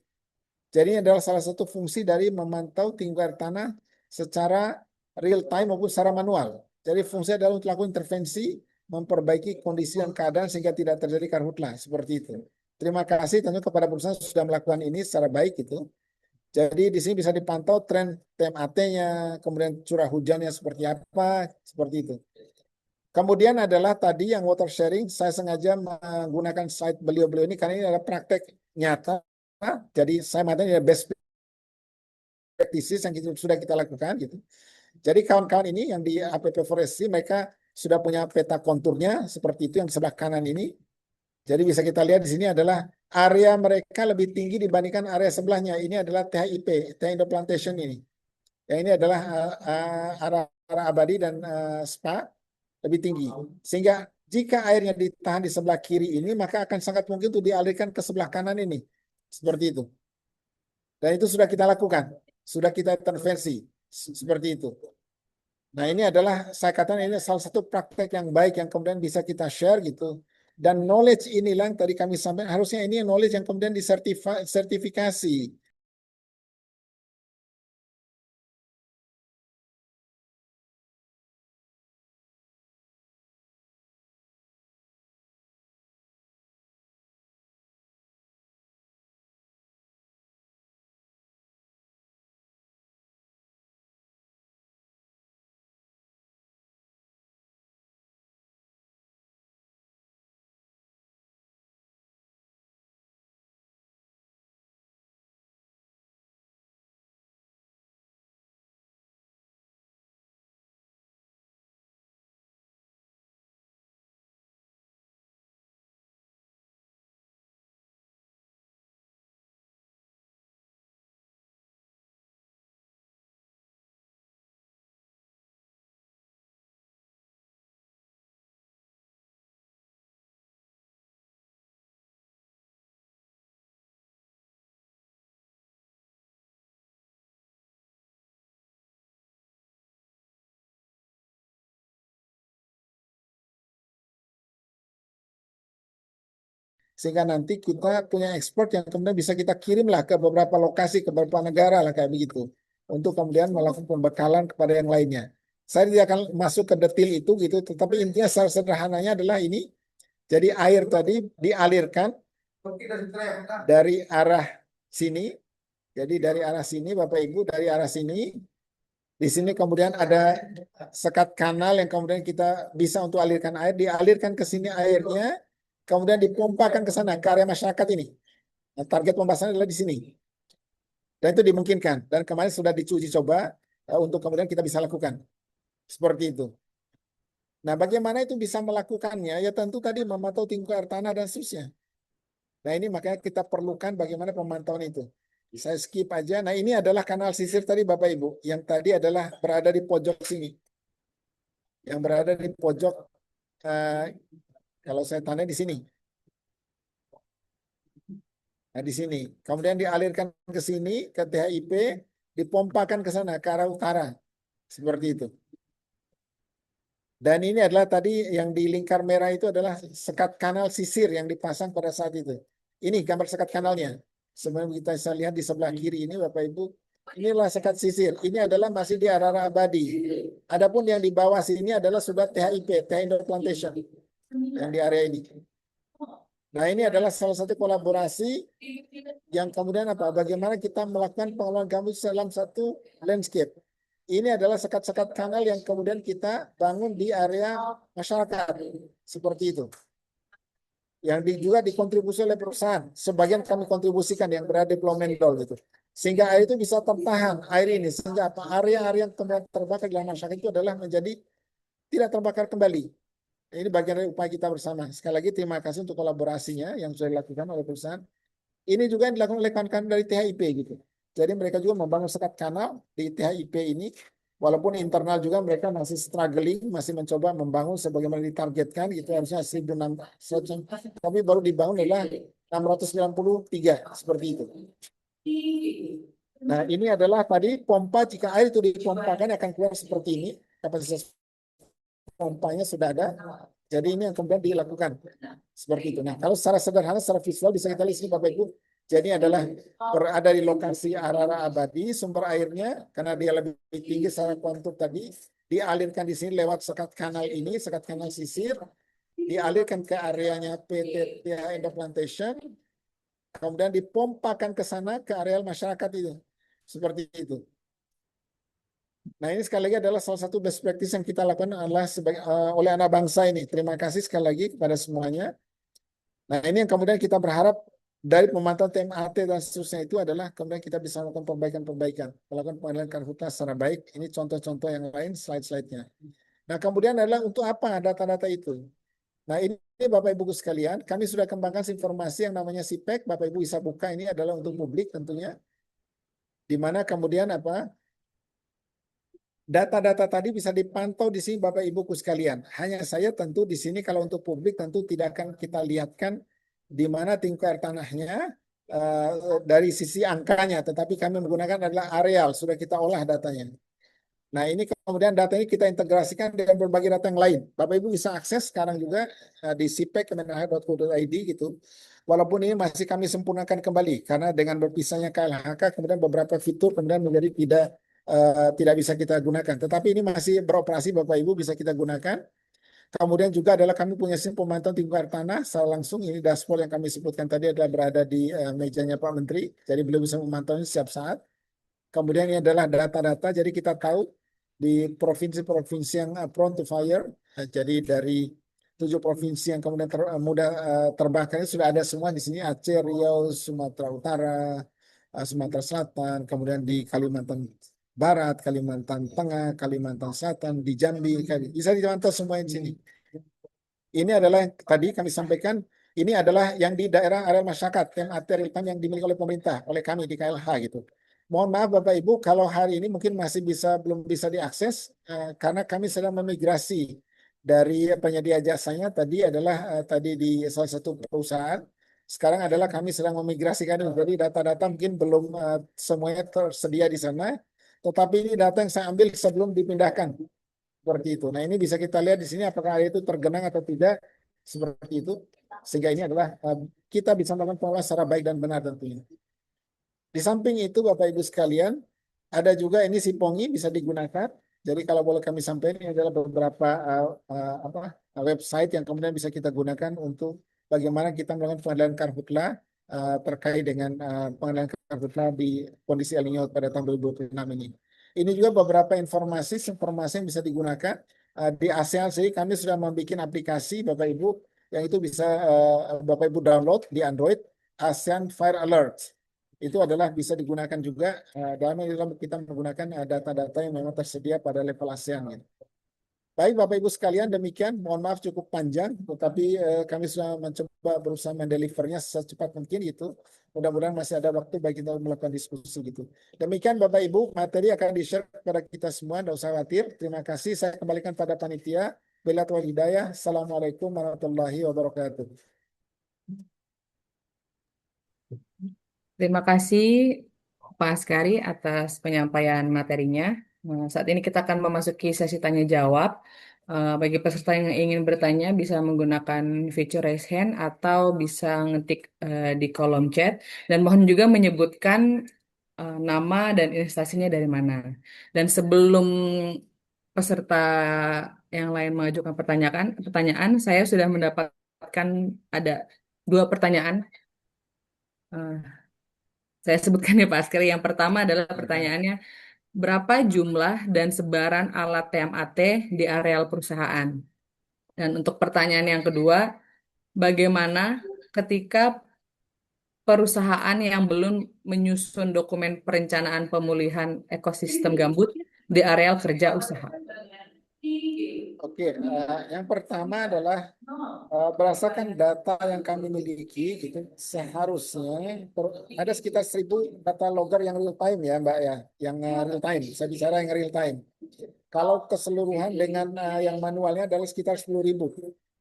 Jadi ini adalah salah satu fungsi dari memantau tinggi air tanah secara real time maupun secara manual. Jadi fungsi adalah untuk melakukan intervensi, memperbaiki kondisi dan keadaan sehingga tidak terjadi karhutlah seperti itu. Terima kasih tentu kepada perusahaan sudah melakukan ini secara baik itu. Jadi di sini bisa dipantau tren TMAT-nya, kemudian curah hujannya seperti apa, seperti itu. Kemudian adalah tadi yang water sharing, saya sengaja menggunakan slide beliau-beliau ini karena ini adalah praktek nyata. Jadi saya mengatakan ini adalah best practices yang sudah kita lakukan gitu. Jadi kawan-kawan ini yang di APP Forestry mereka sudah punya peta konturnya seperti itu yang sebelah kanan ini. Jadi bisa kita lihat di sini adalah area mereka lebih tinggi dibandingkan area sebelahnya. Ini adalah THIP, TH Indo Plantation ini. Yang ini adalah area abadi dan spa lebih tinggi. Sehingga jika airnya ditahan di sebelah kiri ini, maka akan sangat mungkin untuk dialirkan ke sebelah kanan ini. Seperti itu. Dan itu sudah kita lakukan. Sudah kita intervensi. Seperti itu. Nah ini adalah, saya katakan ini salah satu praktek yang baik yang kemudian bisa kita share gitu. Dan knowledge inilah yang tadi kami sampaikan, harusnya ini knowledge yang kemudian disertifikasi. Sehingga nanti kita punya ekspor yang kemudian bisa kita kirimlah ke beberapa lokasi, ke beberapa negara lah kayak begitu. Untuk kemudian melakukan pembekalan kepada yang lainnya. Saya tidak akan masuk ke detail itu gitu, tetapi intinya secara sederhananya adalah ini. Jadi air tadi dialirkan dari arah sini. Jadi dari arah sini Bapak Ibu, dari arah sini. Di sini kemudian ada sekat kanal yang kemudian kita bisa untuk alirkan air, dialirkan ke sini airnya, kemudian dipompakan ke sana, ke area masyarakat ini. Nah, target pembahasan adalah di sini. Dan itu dimungkinkan. Dan kemarin sudah diuji coba untuk kemudian kita bisa lakukan. Seperti itu. Nah, bagaimana itu bisa melakukannya? Ya tentu tadi memantau tinggi air tanah dan seterusnya. Nah, ini makanya kita perlukan bagaimana pemantauan itu. Saya skip aja. Nah, ini adalah kanal sisir tadi Bapak Ibu. Yang tadi adalah berada di pojok sini. Yang berada di pojok Kalau saya tanda di sini. Nah, di sini. Kemudian dialirkan ke sini, ke THIP, dipompakan ke sana, ke arah utara. Seperti itu. Dan ini adalah tadi yang di lingkar merah itu adalah sekat kanal sisir yang dipasang pada saat itu. Ini gambar sekat kanalnya. Sebelum kita bisa lihat di sebelah kiri ini Bapak Ibu, inilah sekat sisir. Ini adalah masih di area abadi. Adapun yang di bawah sini adalah sudah THIP, TH Indo Plantation, yang di area ini. Nah, ini adalah salah satu kolaborasi yang kemudian apa? Bagaimana kita melakukan pengelolaan gambut dalam satu landscape. Ini adalah sekat-sekat kanal yang kemudian kita bangun di area masyarakat. Seperti itu. Yang juga dikontribusi oleh perusahaan. Sebagian kami kontribusikan yang berada di Pulau Mendol gitu. Sehingga air itu bisa tertahan, air ini. Sehingga apa? Area-area yang kemudian terbakar dalam masyarakat itu adalah menjadi tidak terbakar kembali. Ini bagian dari upaya kita bersama. Sekali lagi terima kasih untuk kolaborasinya yang sudah dilakukan oleh perusahaan. Ini juga yang dilakukan oleh kawan-kawan dari THIP gitu. Jadi mereka juga membangun sekat kanal di THIP ini. Walaupun internal juga mereka masih struggling, masih mencoba membangun sebagaimana ditargetkan. Itu harusnya 1.600, tapi baru dibangun adalah 693 seperti itu. Nah, ini adalah tadi pompa. Jika air itu dipompakan akan keluar seperti ini. Kapasitas pompanya sudah ada. Jadi ini yang kemudian dilakukan seperti itu. Nah, kalau secara sederhana, secara visual bisa kita lihat sini Bapak Ibu. Jadi adalah berada di lokasi Arara Abadi, sumber airnya karena dia lebih tinggi secara kontur tadi dialirkan di sini lewat sekat kanal ini, sekat kanal sisir, dialirkan ke areanya PT TH Indo Plantation, kemudian dipompakan ke sana ke areal masyarakat itu, seperti itu. Nah, ini sekali lagi adalah salah satu best practice yang kita lakukan adalah oleh anak bangsa ini. Terima kasih sekali lagi kepada semuanya. Nah, ini yang kemudian kita berharap dari pemantauan TMAT dan seterusnya itu adalah kemudian kita bisa melakukan perbaikan-perbaikan, melakukan pengendalian karhutlah secara baik. Ini contoh-contoh yang lain, slide-slide-nya. Nah, kemudian adalah untuk apa data-data itu? Nah, ini Bapak Ibu sekalian, kami sudah kembangkan informasi yang namanya SIPEC. Bapak Ibu bisa buka, ini adalah untuk publik tentunya. Di mana kemudian apa? Data-data tadi bisa dipantau di sini Bapak Ibuku sekalian. Hanya saya tentu di sini kalau untuk publik tentu tidak akan kita lihatkan di mana tingkat air tanahnya dari sisi angkanya, tetapi kami menggunakan adalah areal, sudah kita olah datanya. Nah, ini kemudian data ini kita integrasikan dengan berbagai data yang lain. Bapak Ibu bisa akses sekarang juga di sipec.kemenhan.go.id gitu. Walaupun ini masih kami sempurnakan kembali karena dengan berpisahnya KLHK kemudian beberapa fitur kemudian menjadi tidak bisa kita gunakan. Tetapi ini masih beroperasi Bapak Ibu bisa kita gunakan. Kemudian juga adalah kami punya sistem pemantauan tinggi air tanah secara langsung. Ini dashboard yang kami sebutkan tadi adalah berada di mejanya Pak Menteri. Jadi beliau bisa memantaunya setiap saat. Kemudian ini adalah data-data. Jadi kita tahu di provinsi-provinsi yang prone to fire. Jadi dari 7 provinsi yang kemudian mudah terbakar sudah ada semua di sini. Aceh, Riau, Sumatera Utara, Sumatera Selatan, kemudian di Kalimantan Barat, Kalimantan Tengah, Kalimantan Selatan, di Jambi, bisa dimantau semua di sini. Ini adalah yang tadi kami sampaikan, ini adalah yang di daerah area masyarakat, TMAT real time yang dimiliki oleh pemerintah, oleh kami di KLH gitu. Mohon maaf Bapak Ibu, kalau hari ini mungkin masih belum bisa diakses karena kami sedang memigrasi dari penyedia jasanya tadi adalah tadi di salah satu perusahaan. Sekarang adalah kami sedang memigrasikan, jadi data-data mungkin belum semuanya tersedia di sana. Tetapi ini data yang saya ambil sebelum dipindahkan. Seperti itu. Nah, ini bisa kita lihat di sini apakah air itu tergenang atau tidak. Seperti itu. Sehingga ini adalah kita bisa melakukan pengelolaan secara baik dan benar tentunya. Di samping itu Bapak Ibu sekalian, ada juga ini Sipongi bisa digunakan. Jadi kalau boleh kami sampaikan ini adalah beberapa website yang kemudian bisa kita gunakan untuk bagaimana kita melakukan pengendalian karhutla terkait dengan pengendalian karhutla di kondisi El Niño pada tahun 2026 ini. Ini juga beberapa informasi yang bisa digunakan di ASEAN sendiri. Kami sudah membuat aplikasi Bapak Ibu yang itu bisa Bapak Ibu download di Android, ASEAN Fire Alert. Itu adalah bisa digunakan juga dalam kita menggunakan data-data yang memang tersedia pada level ASEAN. Gitu. Baik Bapak Ibu sekalian, demikian. Mohon maaf cukup panjang, tetapi kami sudah mencoba berusaha mendelivernya secepat mungkin gitu. Mudah-mudahan masih ada waktu bagi kita melakukan diskusi gitu. Demikian Bapak Ibu, materi akan di-share kepada kita semua, tidak usah khawatir. Terima kasih, saya kembalikan pada panitia. Billahi wal hidayah. Assalamualaikum warahmatullahi wabarakatuh. Terima kasih Pak Askari atas penyampaian materinya. Nah, saat ini kita akan memasuki sesi tanya jawab. Bagi peserta yang ingin bertanya bisa menggunakan fitur raise hand atau bisa ngetik di kolom chat dan mohon juga menyebutkan nama dan instansinya dari mana. Dan sebelum peserta yang lain mengajukan pertanyaan, saya sudah mendapatkan ada 2 pertanyaan. Eh, saya sebutkan ya Pak Askari. Yang pertama adalah pertanyaannya, berapa jumlah dan sebaran alat TMAT di areal perusahaan? Dan untuk pertanyaan yang kedua, bagaimana ketika perusahaan yang belum menyusun dokumen perencanaan pemulihan ekosistem gambut di areal kerja usaha? Oke, yang pertama adalah berdasarkan data yang kami miliki, gitu, seharusnya ada sekitar 1.000 data logger yang real time ya Mbak ya, yang real time. Saya bicara yang real time. Kalau keseluruhan dengan yang manualnya adalah sekitar 10.000.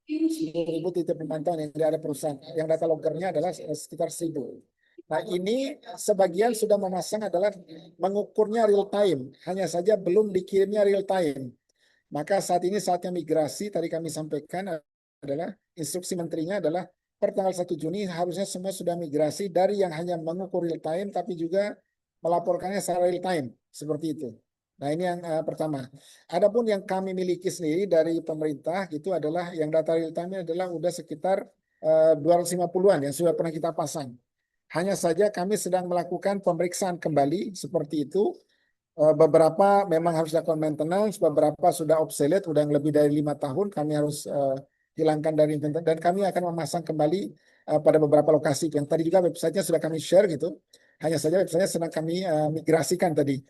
10.000 titik pemantauan yang ada perusahaan. Yang data loggernya adalah sekitar 1.000. Nah ini sebagian sudah memasang adalah mengukurnya real time, hanya saja belum dikirimnya real time. Maka saat ini saatnya migrasi, tadi kami sampaikan adalah instruksi menterinya adalah per tanggal 1 Juni harusnya semua sudah migrasi dari yang hanya mengukur real time tapi juga melaporkannya secara real time seperti itu. Nah ini yang pertama. Adapun yang kami miliki sendiri dari pemerintah itu adalah yang data real time adalah udah sekitar 250-an yang sudah pernah kita pasang. Hanya saja kami sedang melakukan pemeriksaan kembali seperti itu. Beberapa memang harus dilakukan maintenance, beberapa sudah obsolete, sudah lebih dari 5 tahun, kami harus hilangkan dari inventory, dan kami akan memasang kembali pada beberapa lokasi. Yang tadi juga websitenya sudah kami share gitu, hanya saja websitenya sedang kami migrasikan tadi.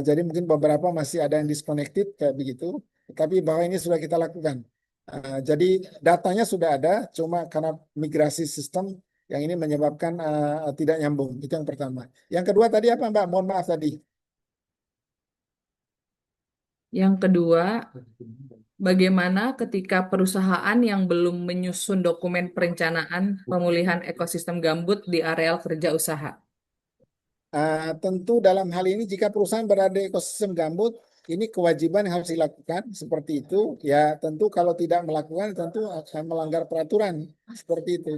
Jadi mungkin beberapa masih ada yang disconnected kayak begitu, tapi bahwa ini sudah kita lakukan. Jadi datanya sudah ada, cuma karena migrasi sistem yang ini menyebabkan tidak nyambung. Itu yang pertama. Yang kedua tadi apa Mbak? Mohon maaf tadi. Yang kedua, bagaimana ketika perusahaan yang belum menyusun dokumen perencanaan pemulihan ekosistem gambut di areal kerja usaha? Tentu dalam hal ini jika perusahaan berada di ekosistem gambut, ini kewajiban yang harus dilakukan seperti itu. Ya tentu kalau tidak melakukan tentu akan melanggar peraturan seperti itu.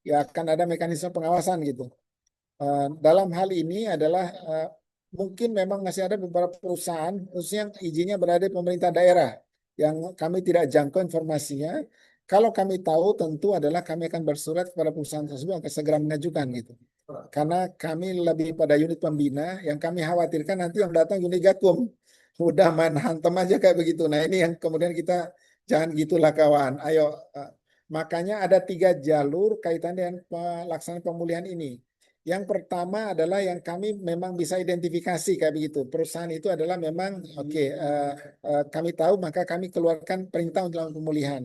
Ya akan ada mekanisme pengawasan gitu. Dalam hal ini adalah mungkin memang masih ada beberapa perusahaan khususnya yang izinnya berada di pemerintah daerah yang kami tidak jangkau informasinya. Kalau kami tahu tentu adalah kami akan bersurat kepada perusahaan tersebut agar segera mengajukan gitu. Karena kami lebih pada unit pembina, yang kami khawatirkan nanti yang datang unit gakum. Udah main hantem aja kayak begitu. Nah ini yang kemudian kita jangan gitulah kawan. Ayo, makanya ada 3 jalur kaitan dengan pelaksanaan pemulihan ini. Yang pertama adalah yang kami memang bisa identifikasi kayak begitu. Perusahaan itu adalah memang oke, kami tahu maka kami keluarkan perintah untuk melakukan pemulihan.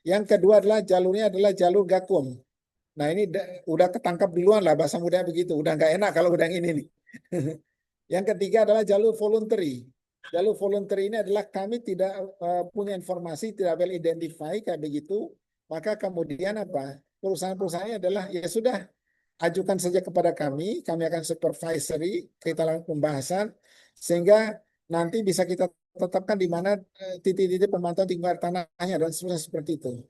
Yang kedua adalah jalurnya adalah jalur gakum. Nah ini udah ketangkap duluan lah bahasa mudanya begitu. Udah nggak enak kalau udah yang ini nih. Yang ketiga adalah jalur voluntary. Jalur voluntary ini adalah kami tidak punya informasi, tidak well identify kayak begitu. Maka kemudian apa? Perusahaan-perusahaannya adalah ya sudah ajukan saja kepada kami akan supervisory, kita lakukan pembahasan sehingga nanti bisa kita tetapkan di mana titik-titik pemantauan tingkat tanahnya dan seterusnya seperti itu.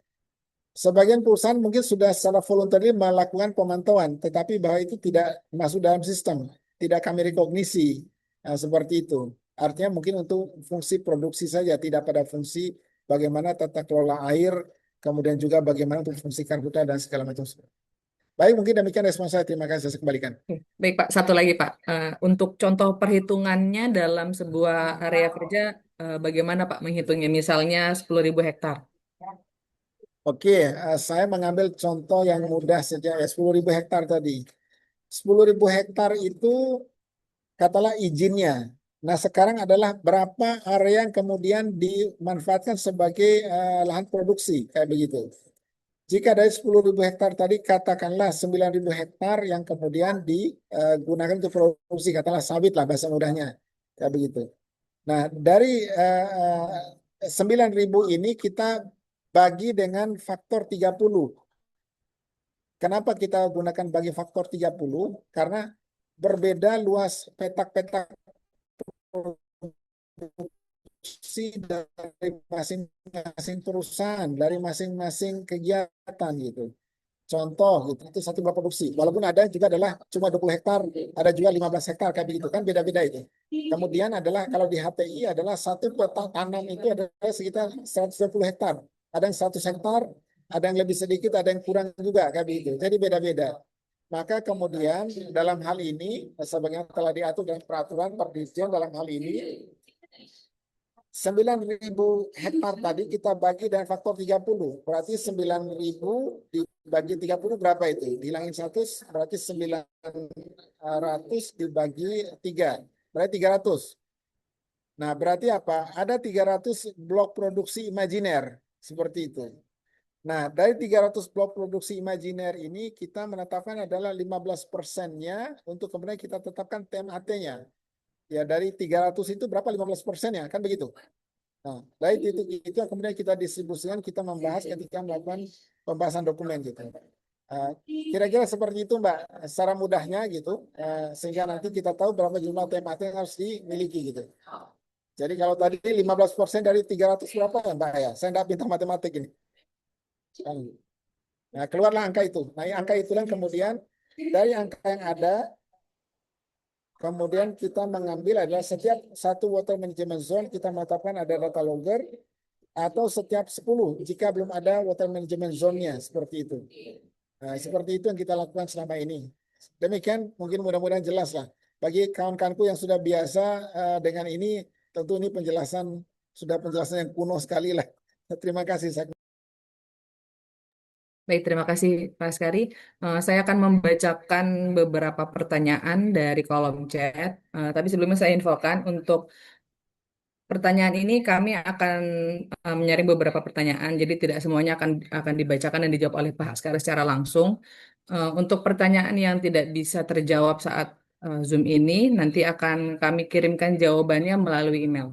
Sebagian perusahaan mungkin sudah secara voluntary melakukan pemantauan, tetapi bahwa itu tidak masuk dalam sistem, tidak kami rekognisi seperti itu. Artinya mungkin untuk fungsi produksi saja, tidak pada fungsi bagaimana tata kelola air, kemudian juga bagaimana untuk fungsi karhutla dan segala macam. Baik, mungkin demikian respons saya. Terima kasih, saya kembalikan. Baik Pak, satu lagi Pak. Untuk contoh perhitungannya dalam sebuah area kerja, bagaimana Pak menghitungnya? Misalnya 10.000 hektar. Oke, saya mengambil contoh yang mudah saja, ya 10.000 hektar tadi. 10.000 hektar itu katalah izinnya. Nah, sekarang adalah berapa area yang kemudian dimanfaatkan sebagai lahan produksi, kayak begitu. Jika dari 10.000 hektar tadi, katakanlah 9.000 hektar yang kemudian digunakan untuk produksi, katalah sawit lah bahasa mudahnya, kayak begitu. Nah, dari 9.000 ini kita bagi dengan faktor 30. Kenapa kita gunakan bagi faktor 30? Karena berbeda luas petak-petak produksi dari masing-masing perusahaan, dari masing-masing kegiatan gitu. Contoh gitu, itu satu buah produksi. Walaupun ada juga adalah cuma 20 hektar, ada juga 15 hektar kayak begitu kan beda-beda itu. Kemudian adalah kalau di HPI adalah satu petak tanam itu adalah sekitar 120 hektar. Ada yang 100 hektar, ada yang lebih sedikit, ada yang kurang juga kayak begitu. Jadi beda-beda. Maka kemudian dalam hal ini sebagaimana telah diatur dalam peraturan Perdirjen dalam hal ini 9.000 hektar tadi kita bagi dengan faktor 30. Berarti 9.000 dibagi 30 berapa itu? Dihilangin 100 berarti 900 dibagi 3. Berarti 300. Nah, berarti apa? Ada 300 blok produksi imajiner. Seperti itu. Nah, dari 300 blok produksi imajiner ini kita menetapkan adalah 15%-nya untuk kemudian kita tetapkan TMAT-nya. Ya, dari 300 itu berapa 15%-nya? Kan begitu. Nah, dari titik itu kemudian kita distribusikan, kita membahas ketika melakukan pembahasan dokumen gitu. Kira-kira seperti itu Mbak, secara mudahnya gitu, sehingga nanti kita tahu berapa jumlah TMAT yang harus dimiliki gitu. Jadi kalau tadi 15% dari 300 berapa ya Mbak ya? Saya tidak pintar matematik ini. Nah, keluarlah angka itu. Nah, angka itulah kemudian dari angka yang ada, kemudian kita mengambil adalah setiap satu water management zone kita menetapkan ada data logger atau setiap 10 jika belum ada water management zone-nya seperti itu. Nah, seperti itu yang kita lakukan selama ini. Demikian mungkin mudah-mudahan jelas lah. Bagi kawan-kawanku yang sudah biasa dengan ini, tentu ini sudah penjelasan yang kuno sekali lah. Terima kasih. Baik, terima kasih Pak Askari. Saya akan membacakan beberapa pertanyaan dari kolom chat. Tapi sebelumnya saya infokan untuk pertanyaan ini kami akan menyaring beberapa pertanyaan. Jadi tidak semuanya akan dibacakan dan dijawab oleh Pak Askari secara langsung. Untuk pertanyaan yang tidak bisa terjawab saat Zoom ini, nanti akan kami kirimkan jawabannya melalui email.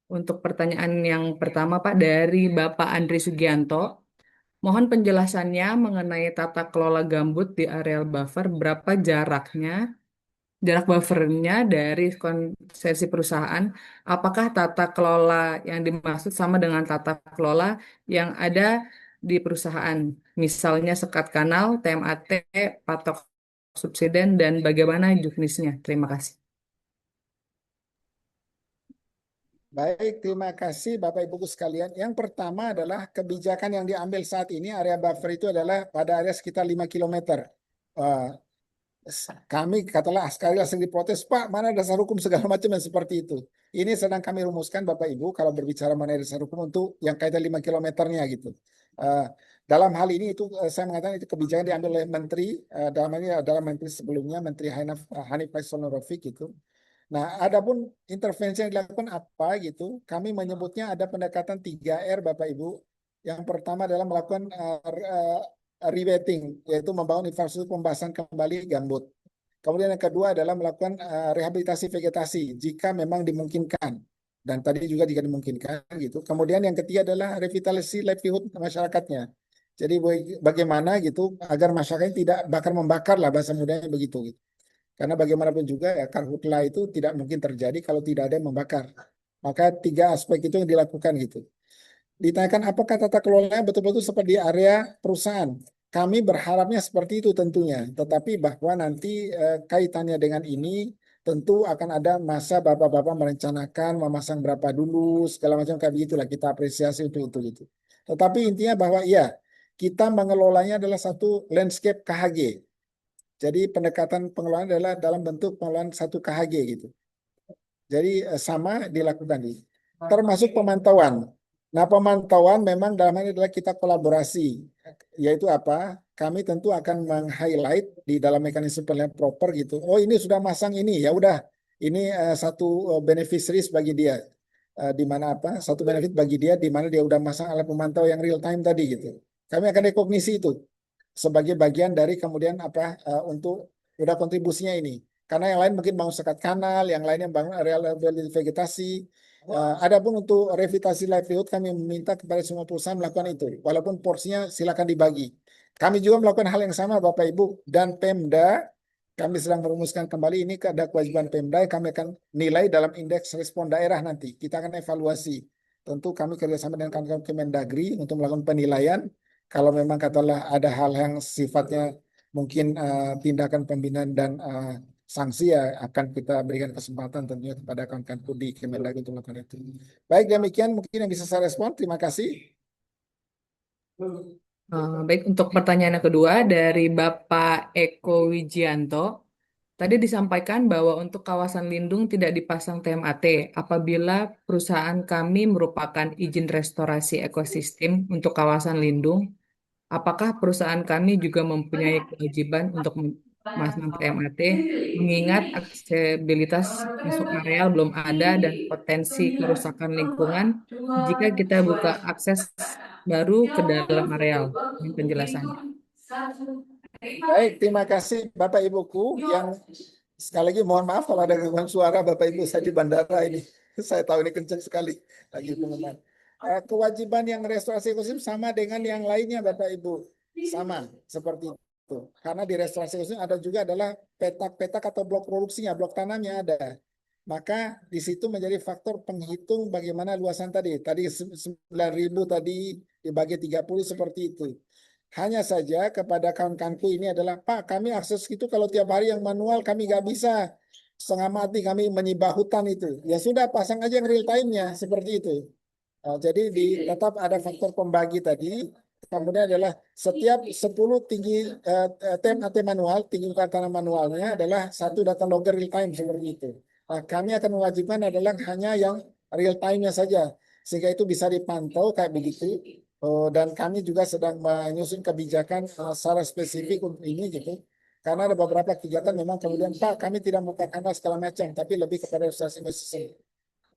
Untuk pertanyaan yang pertama, Pak, dari Bapak Andri Sugianto. Mohon penjelasannya mengenai tata kelola gambut di areal buffer, berapa jarak buffernya dari konsesi perusahaan, apakah tata kelola yang dimaksud sama dengan tata kelola yang ada di perusahaan, misalnya sekat kanal, TMAT, patok subsiden, dan bagaimana jenisnya? Terima kasih. Baik, terima kasih Bapak Ibu sekalian. Yang pertama adalah kebijakan yang diambil saat ini area buffer itu adalah pada area sekitar 5 km. Kami katalah sekali lagi diprotes, Pak, mana dasar hukum segala macam yang seperti itu. Ini sedang kami rumuskan Bapak Ibu kalau berbicara mengenai dasar hukum untuk yang kaitan 5 kilometernya gitu. Dalam hal ini itu saya mengatakan itu kebijakan diambil oleh Menteri, dalam hal ini adalah Menteri sebelumnya, Menteri Hanif Faisal Nurrafiq gitu. Nah, adapun intervensi yang dilakukan apa gitu, kami menyebutnya ada pendekatan 3R Bapak Ibu. Yang pertama adalah melakukan rewetting, yaitu membangun infrastruktur pembahasan kembali gambut. Kemudian yang kedua adalah melakukan rehabilitasi vegetasi jika memang dimungkinkan. Dan tadi juga jika dimungkinkan gitu. Kemudian yang ketiga adalah revitalisasi livelihood masyarakatnya. Jadi bagaimana gitu agar masyarakatnya tidak bakar-membakar lah bahasa mudanya begitu gitu. Karena bagaimanapun juga ya karhutla itu tidak mungkin terjadi kalau tidak ada yang membakar. Maka 3 aspek itu yang dilakukan gitu. Ditanyakan apakah tata kelolanya betul-betul seperti area perusahaan. Kami berharapnya seperti itu tentunya. Tetapi bahwa nanti kaitannya dengan ini tentu akan ada masa bapak-bapak merencanakan memasang berapa dulu segala macam kayak begitulah kita apresiasi untuk itu gitu. Tetapi intinya bahwa iya kita mengelolanya adalah satu landscape KHG. Jadi pendekatan pengelolaan adalah dalam bentuk pengelolaan satu KHG gitu. Jadi sama dilakukan ini. Termasuk pemantauan. Nah, pemantauan memang dalam hal ini adalah kita kolaborasi. Yaitu apa? Kami tentu akan meng-highlight di dalam mekanisme penilaian proper gitu. Oh, ini sudah masang ini, ya udah. Ini satu beneficiaries bagi dia. Di mana apa? Satu benefit bagi dia di mana dia udah masang alat pemantau yang real time tadi gitu. Kami akan rekognisi itu sebagai bagian dari kemudian apa untuk udah kontribusinya ini. Karena yang lain mungkin bangun sekat kanal, yang lainnya bangun area vegetasi. Adapun untuk revitalisasi livelihood kami meminta kepada semua perusahaan melakukan itu. Walaupun porsinya silakan dibagi. Kami juga melakukan hal yang sama Bapak Ibu dan Pemda. Kami sedang merumuskan kembali ini ada kewajiban Pemda. Kami akan nilai dalam indeks respon daerah nanti. Kita akan evaluasi. Tentu kami kerjasama dengan kawan-kawan Kemendagri untuk melakukan penilaian. Kalau memang katakanlah ada hal yang sifatnya mungkin tindakan pembinaan dan sanksi ya akan kita berikan kesempatan tentunya kepada kawan-kawan di Kemendagri untuk melakukan itu. Baik, demikian mungkin yang bisa saya respon. Terima kasih. Baik, untuk pertanyaan yang kedua dari Bapak Eko Wijianto. Tadi disampaikan bahwa untuk kawasan lindung tidak dipasang TMAT apabila perusahaan kami merupakan izin restorasi ekosistem untuk kawasan lindung. Apakah perusahaan kami juga mempunyai kewajiban untuk memasang TMAT, mengingat aksesibilitas masuk areal belum ada dan potensi kerusakan lingkungan jika kita buka akses baru ke dalam areal? Ini penjelasannya. Baik, terima kasih Bapak Ibuku yang sekali lagi mohon maaf kalau ada gangguan suara Bapak Ibu saya di bandara ini. Saya tahu ini kencang sekali lagi pengumuman. Kewajiban yang restorasi ekosistem sama dengan yang lainnya Bapak Ibu. Sama seperti itu. Karena di restorasi ekosistem ada juga adalah petak-petak atau blok produksinya, blok tanamnya ada. Maka di situ menjadi faktor penghitung bagaimana luasan tadi. Tadi 9.000 tadi dibagi 30 seperti itu. Hanya saja kepada kawan-kawanku ini adalah, Pak, kami akses itu kalau tiap hari yang manual kami nggak bisa. Setengah mati kami menyibah hutan itu. Ya sudah, pasang aja yang real time-nya, seperti itu. Jadi tetap ada faktor pembagi tadi. Kemudian adalah setiap 10 tinggi TMAT manual, tinggi muka tanah manualnya adalah satu data logger real time seperti itu. Nah, kami akan mewajibkan adalah hanya yang real time-nya saja. Sehingga itu bisa dipantau kayak begitu. Dan kami juga sedang menyusun kebijakan secara spesifik untuk ini gitu. Karena ada beberapa kegiatan memang kemudian Pak kami tidak membuka kanal segala macam, tapi lebih kepada restorasi ekosistem.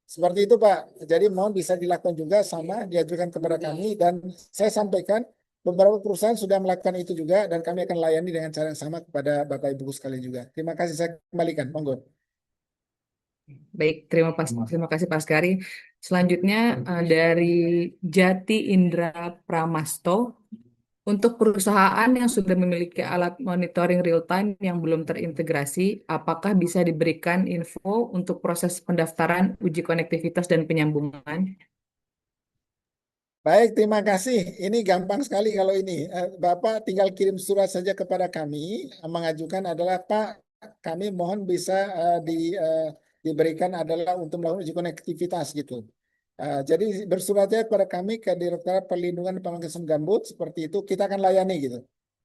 Seperti itu Pak. Jadi mohon bisa dilakukan juga sama diajukan kepada kami dan saya sampaikan beberapa perusahaan sudah melakukan itu juga dan kami akan layani dengan cara yang sama kepada Bapak Ibu sekalian juga. Terima kasih saya kembalikan. Monggo. Baik, terima kasih Pak Askari. Selanjutnya dari Jati Indra Pramasto. Untuk perusahaan yang sudah memiliki alat monitoring real time yang belum terintegrasi, apakah bisa diberikan info untuk proses pendaftaran uji konektivitas dan penyambungan? Baik, terima kasih. Ini gampang sekali kalau ini. Bapak tinggal kirim surat saja kepada kami, mengajukan adalah Pak, kami mohon bisa diberikan adalah untuk melakukan uji konektivitas gitu. Jadi bersuratnya kepada kami ke Direktorat Perlindungan Pemangkasan Gambut seperti itu, kita akan layani gitu.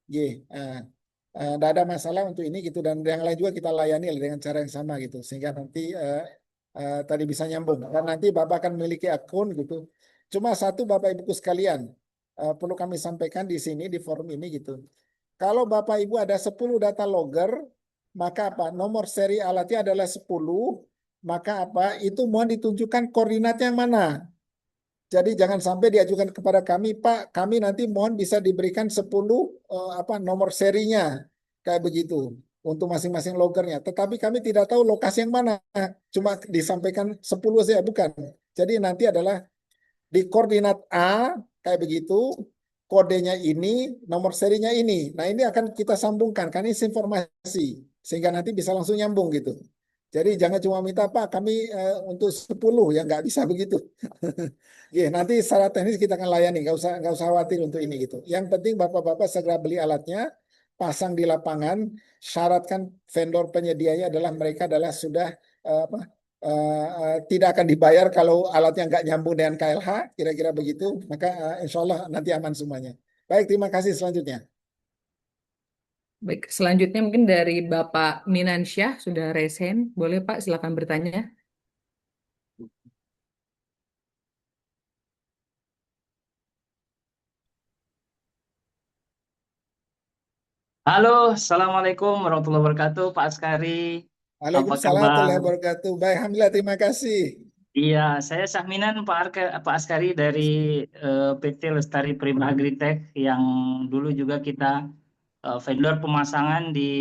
Tidak ada masalah untuk ini gitu dan yang lain juga kita layani dengan cara yang sama gitu sehingga nanti tadi bisa nyambung. Dan nanti Bapak akan memiliki akun gitu. Cuma satu Bapak Ibu sekalian, perlu kami sampaikan di sini di forum ini gitu. Kalau Bapak Ibu ada 10 data logger, maka apa? Nomor seri alatnya adalah 10, maka apa? Itu mohon ditunjukkan koordinatnya yang mana. Jadi jangan sampai diajukan kepada kami, Pak, kami nanti mohon bisa diberikan 10 nomor serinya kayak begitu untuk masing-masing loggernya. Tetapi kami tidak tahu lokasi yang mana. Cuma disampaikan 10 saja bukan. Jadi nanti adalah di koordinat A kayak begitu, kodenya ini, nomor serinya ini. Nah, ini akan kita sambungkan karena ini informasi sehingga nanti bisa langsung nyambung gitu. Jadi jangan cuma minta Pak kami untuk 10 ya nggak bisa begitu. Ya, nanti secara teknis kita akan layani, nggak usah khawatir untuk ini gitu. Yang penting bapak-bapak segera beli alatnya, pasang di lapangan, syaratkan vendor penyedianya adalah mereka adalah sudah tidak akan dibayar kalau alatnya nggak nyambung dengan KLH, kira-kira begitu. Maka insya Allah nanti aman semuanya. Baik, terima kasih selanjutnya. Baik, selanjutnya mungkin dari Bapak Minansyah sudah resen. Boleh Pak, silakan bertanya. Halo, Assalamualaikum warahmatullahi wabarakatuh, Pak Askari. Apa Waalaikumsalam kabar? warahmatullahi wabarakatuh. Baik, alhamdulillah terima kasih. Iya, saya Sahminan Pak Askari dari PT Lestari Prima Agritech yang dulu juga kita vendor pemasangan di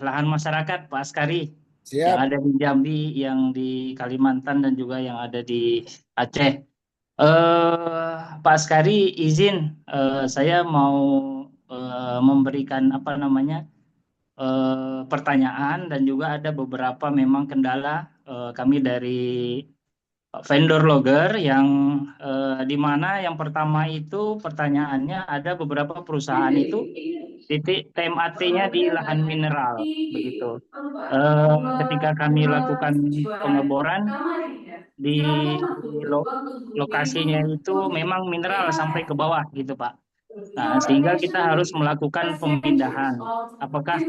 lahan masyarakat, Pak Askari. yang Siap. ada di Jambi, yang di Kalimantan, dan juga yang ada di Aceh. Pak Askari, izin saya mau memberikan apa namanya pertanyaan, dan juga ada beberapa memang kendala kami dari vendor logger yang di mana yang pertama itu pertanyaannya ada beberapa perusahaan itu titik TMAT-nya di lahan mineral begitu. Ketika kami lakukan pengeboran di lokasinya itu memang mineral sampai ke bawah gitu Pak. Nah, sehingga kita harus melakukan pemindahan. Apakah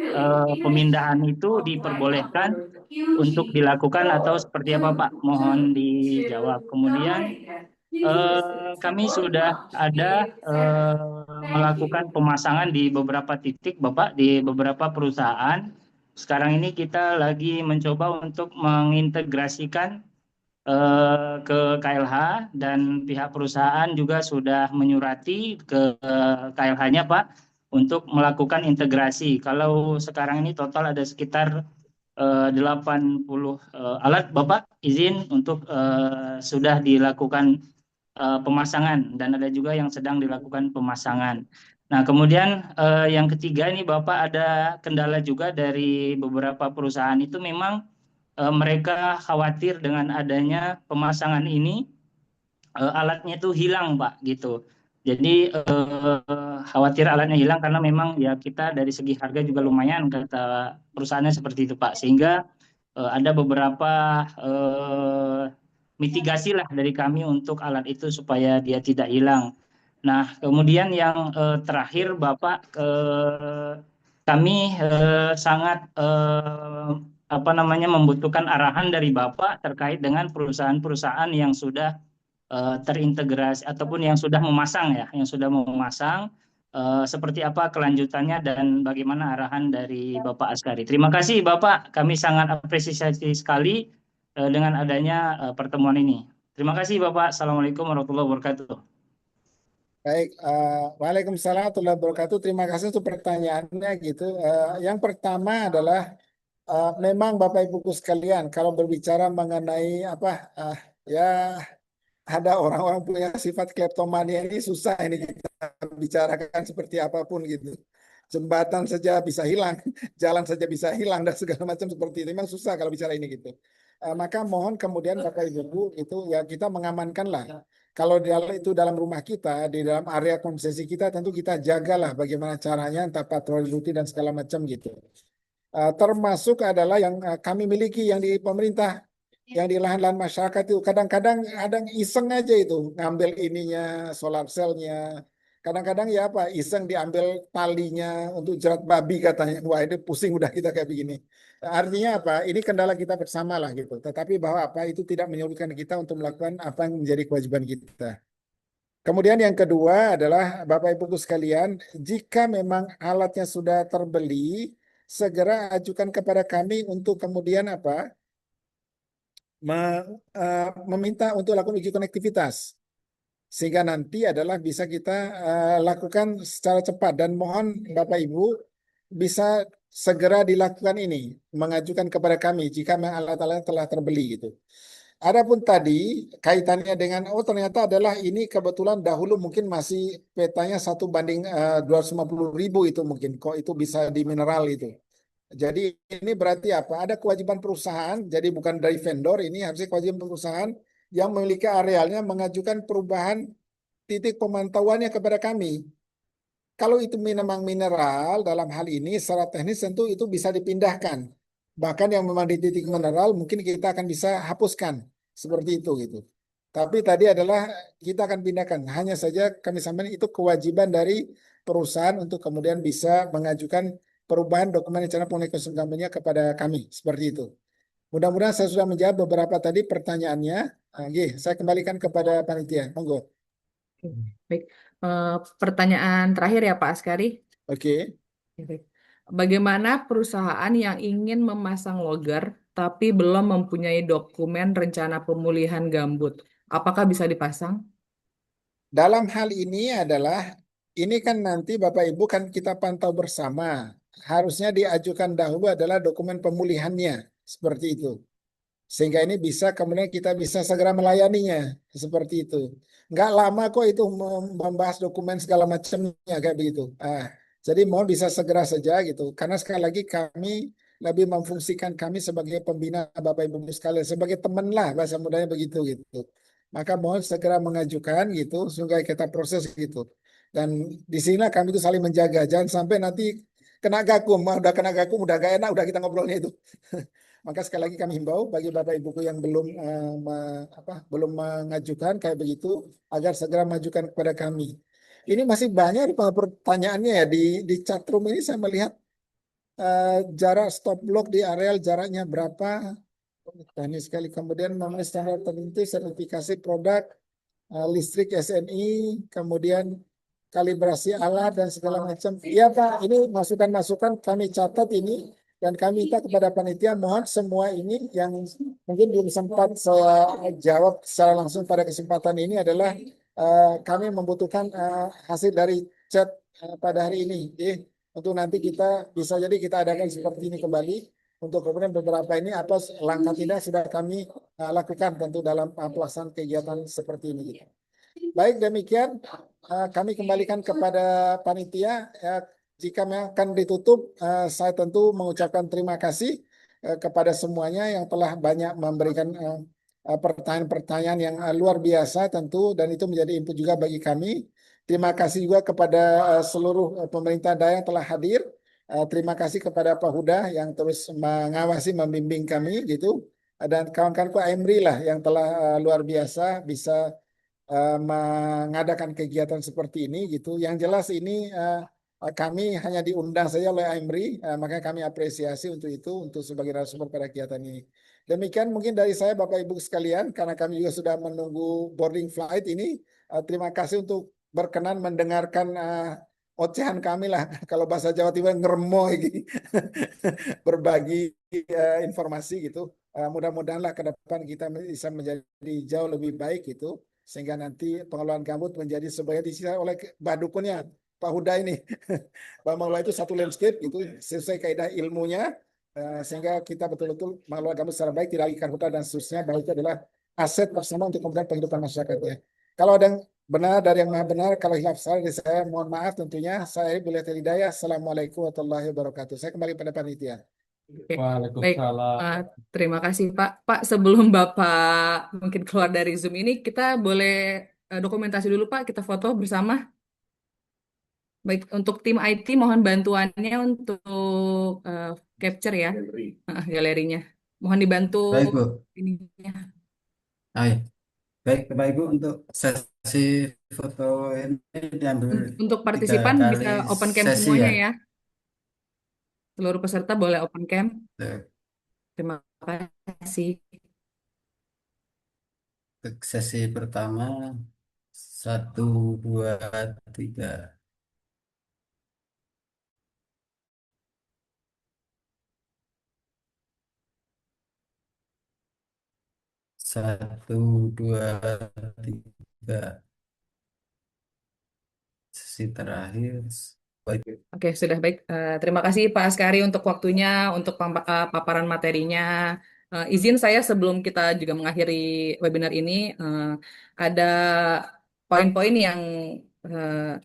pemindahan itu diperbolehkan untuk dilakukan atau seperti apa Pak? Mohon dijawab. Kemudian kami sudah ada melakukan pemasangan di beberapa titik Bapak, di beberapa perusahaan. Sekarang ini kita lagi mencoba untuk mengintegrasikan ke KLH, dan pihak perusahaan juga sudah menyurati ke KLH-nya Pak untuk melakukan integrasi. Kalau sekarang ini total ada sekitar 80 alat Bapak, izin untuk sudah dilakukan pemasangan, dan ada juga yang sedang dilakukan pemasangan. Nah, kemudian yang ketiga ini Bapak, ada kendala juga dari beberapa perusahaan itu memang mereka khawatir dengan adanya pemasangan ini alatnya itu hilang Pak gitu. Jadi khawatir alatnya hilang karena memang ya kita dari segi harga juga lumayan kata perusahaannya seperti itu Pak. Sehingga ada beberapa mitigasi lah dari kami untuk alat itu supaya dia tidak hilang. Nah, kemudian yang terakhir Bapak, kami sangat apa namanya membutuhkan arahan dari Bapak terkait dengan perusahaan-perusahaan yang sudah terintegrasi ataupun yang sudah memasang ya, yang sudah memasang seperti apa kelanjutannya dan bagaimana arahan dari Bapak Askari. Terima kasih Bapak, kami sangat apresiasi sekali dengan adanya pertemuan ini. Terima kasih Bapak. Assalamualaikum warahmatullahi wabarakatuh. Baik, Waalaikumsalam warahmatullahi wabarakatuh. Terima kasih untuk pertanyaannya gitu. Yang pertama adalah memang Bapak Ibu sekalian, kalau berbicara mengenai apa, ya ada orang-orang punya sifat kleptomania ini susah ini kita bicarakan seperti apapun gitu. Jembatan saja bisa hilang, jalan saja bisa hilang dan segala macam seperti itu. Memang susah kalau bicara ini gitu. Maka mohon kemudian Bapak Ibu itu ya kita mengamankan lah. Kalau itu dalam rumah kita, di dalam area konsesi kita, tentu kita jagalah bagaimana caranya, entah patroli rutin dan segala macam gitu. Termasuk adalah yang kami miliki yang di pemerintah, yang di lahan-lahan masyarakat itu kadang-kadang ada iseng aja itu ngambil ininya, solar cell-nya. Kadang-kadang ya apa, iseng diambil talinya untuk jerat babi katanya. Wah ini pusing udah kita kayak begini. Artinya apa? Ini kendala kita bersama lah gitu. Tetapi bahwa apa itu tidak menyurutkan kita untuk melakukan apa yang menjadi kewajiban kita. Kemudian yang kedua adalah Bapak Ibu sekalian, jika memang alatnya sudah terbeli, segera ajukan kepada kami untuk kemudian apa? Meminta untuk lakukan uji konektivitas. Sehingga nanti adalah bisa kita lakukan secara cepat dan mohon Bapak Ibu bisa segera dilakukan ini, mengajukan kepada kami jika memang alat-alat telah terbeli gitu. Adapun tadi kaitannya dengan ternyata adalah ini kebetulan dahulu mungkin masih petanya 1:250.000 itu mungkin kok itu bisa di mineral itu. Jadi ini berarti apa? Ada kewajiban perusahaan, jadi bukan dari vendor, ini harusnya kewajiban perusahaan yang memiliki arealnya mengajukan perubahan titik pemantauannya kepada kami. Kalau itu memang mineral dalam hal ini secara teknis tentu itu bisa dipindahkan. Bahkan yang memang di titik mineral mungkin kita akan bisa hapuskan seperti itu gitu. Tapi tadi adalah kita akan pindahkan. Hanya saja kami sampaikan itu kewajiban dari perusahaan untuk kemudian bisa mengajukan perubahan dokumen rencana pengelolaan ekosistemnya kepada kami seperti itu. Mudah-mudahan saya sudah menjawab beberapa tadi pertanyaannya. Saya kembalikan kepada panitia. Monggo. Baik, pertanyaan terakhir ya Pak Askari. Oke. Baik. Bagaimana perusahaan yang ingin memasang logger tapi belum mempunyai dokumen rencana pemulihan gambut? Apakah bisa dipasang? Dalam hal ini adalah, ini kan nanti Bapak Ibu kan kita pantau bersama. Harusnya diajukan dahulu adalah dokumen pemulihannya. seperti itu. Sehingga ini bisa kemudian kita bisa segera melayaninya seperti itu. Nggak lama kok itu membahas dokumen segala macamnya kayak begitu. Jadi mohon bisa segera saja gitu. Karena sekali lagi kami lebih memfungsikan kami sebagai pembina Bapak Ibu sekalian, sebagai teman lah bahasa mudanya begitu gitu. Maka mohon segera mengajukan gitu, sehingga kita proses gitu. Dan di sinilah kami itu saling menjaga. Jangan sampai nanti kena gakum, udah kena gakum, udah gak enak, udah kita ngobrolnya itu. Maka sekali lagi kami himbau bagi Bapak Ibuku yang belum belum mengajukan kayak begitu agar segera mengajukan kepada kami. Ini masih banyak pertanyaannya ya di chat room ini saya melihat jarak stop block di areal jaraknya berapa. Teknis sekali. Kemudian memenuhi standar tertentu sertifikasi produk listrik SNI, kemudian kalibrasi alat dan segala macam. Iya Pak, ini masukan-masukan kami catat ini dan kami minta kepada panitia mohon semua ini yang mungkin belum sempat saya jawab secara langsung pada kesempatan ini adalah kami membutuhkan hasil dari chat pada hari ini. Untuk nanti kita bisa jadi kita adakan seperti ini kembali untuk kemudian beberapa ini apa langkah tidak sudah kami lakukan tentu dalam pelaksanaan kegiatan seperti ini. Baik demikian kami kembalikan kepada panitia. Jika akan ditutup, saya tentu mengucapkan terima kasih kepada semuanya yang telah banyak memberikan pertanyaan-pertanyaan yang luar biasa tentu dan itu menjadi input juga bagi kami. Terima kasih juga kepada seluruh pemerintah daerah yang telah hadir. Terima kasih kepada Pak Huda yang terus mengawasi, membimbing kami gitu. Dan kawan-kawanku Emri lah yang telah luar biasa bisa mengadakan kegiatan seperti ini gitu. Yang jelas ini kami hanya diundang saja oleh AIMRI, makanya kami apresiasi untuk itu, untuk sebagai narasumber pada kegiatan ini. Demikian mungkin dari saya Bapak Ibu sekalian, karena kami juga sudah menunggu boarding flight ini. Terima kasih untuk berkenan mendengarkan ocehan kami lah, kalau bahasa Jawa Timur ngeremo ini, berbagi informasi gitu. Mudah-mudahanlah ke depan kita bisa menjadi jauh lebih baik gitu sehingga nanti pengelolaan gambut menjadi sebagai disita oleh badukunnya Pak Huda ini. Pak mengelola itu satu landscape itu sesuai kaidah ilmunya sehingga kita betul-betul mengelola gambut secara baik tidak lagi hutan dan seterusnya bahwa itu adalah aset bersama untuk kemudian kehidupan masyarakatnya. Kalau ada yang benar dari yang maha benar, kalau hilaf salah dari saya mohon maaf tentunya. Saya Bilal Hidayah. Assalamualaikum warahmatullahi wabarakatuh. Saya kembali pada panitia. Oke, baik. Waalaikumsalam. Terima kasih Pak. Pak, sebelum Bapak mungkin keluar dari Zoom ini, kita boleh dokumentasi dulu Pak, kita foto bersama. Baik, untuk tim IT mohon bantuannya untuk eh, capture ya, galerinya. Mohon dibantu Baik, Bu. ininya. Hai. Baik, Bapak Ibu, untuk sesi foto ini diambil Untuk 3 partisipan kali bisa open cam sesi semuanya ya. ya. Seluruh peserta boleh open cam. Untuk Terima kasih. sesi pertama, 1, 2, 3. 1, 2, 3. Sesi terakhir. Baik. Oke, sudah baik. Terima kasih Pak Askari untuk waktunya, untuk paparan materinya. Izin saya sebelum kita juga mengakhiri webinar ini, ada poin-poin yang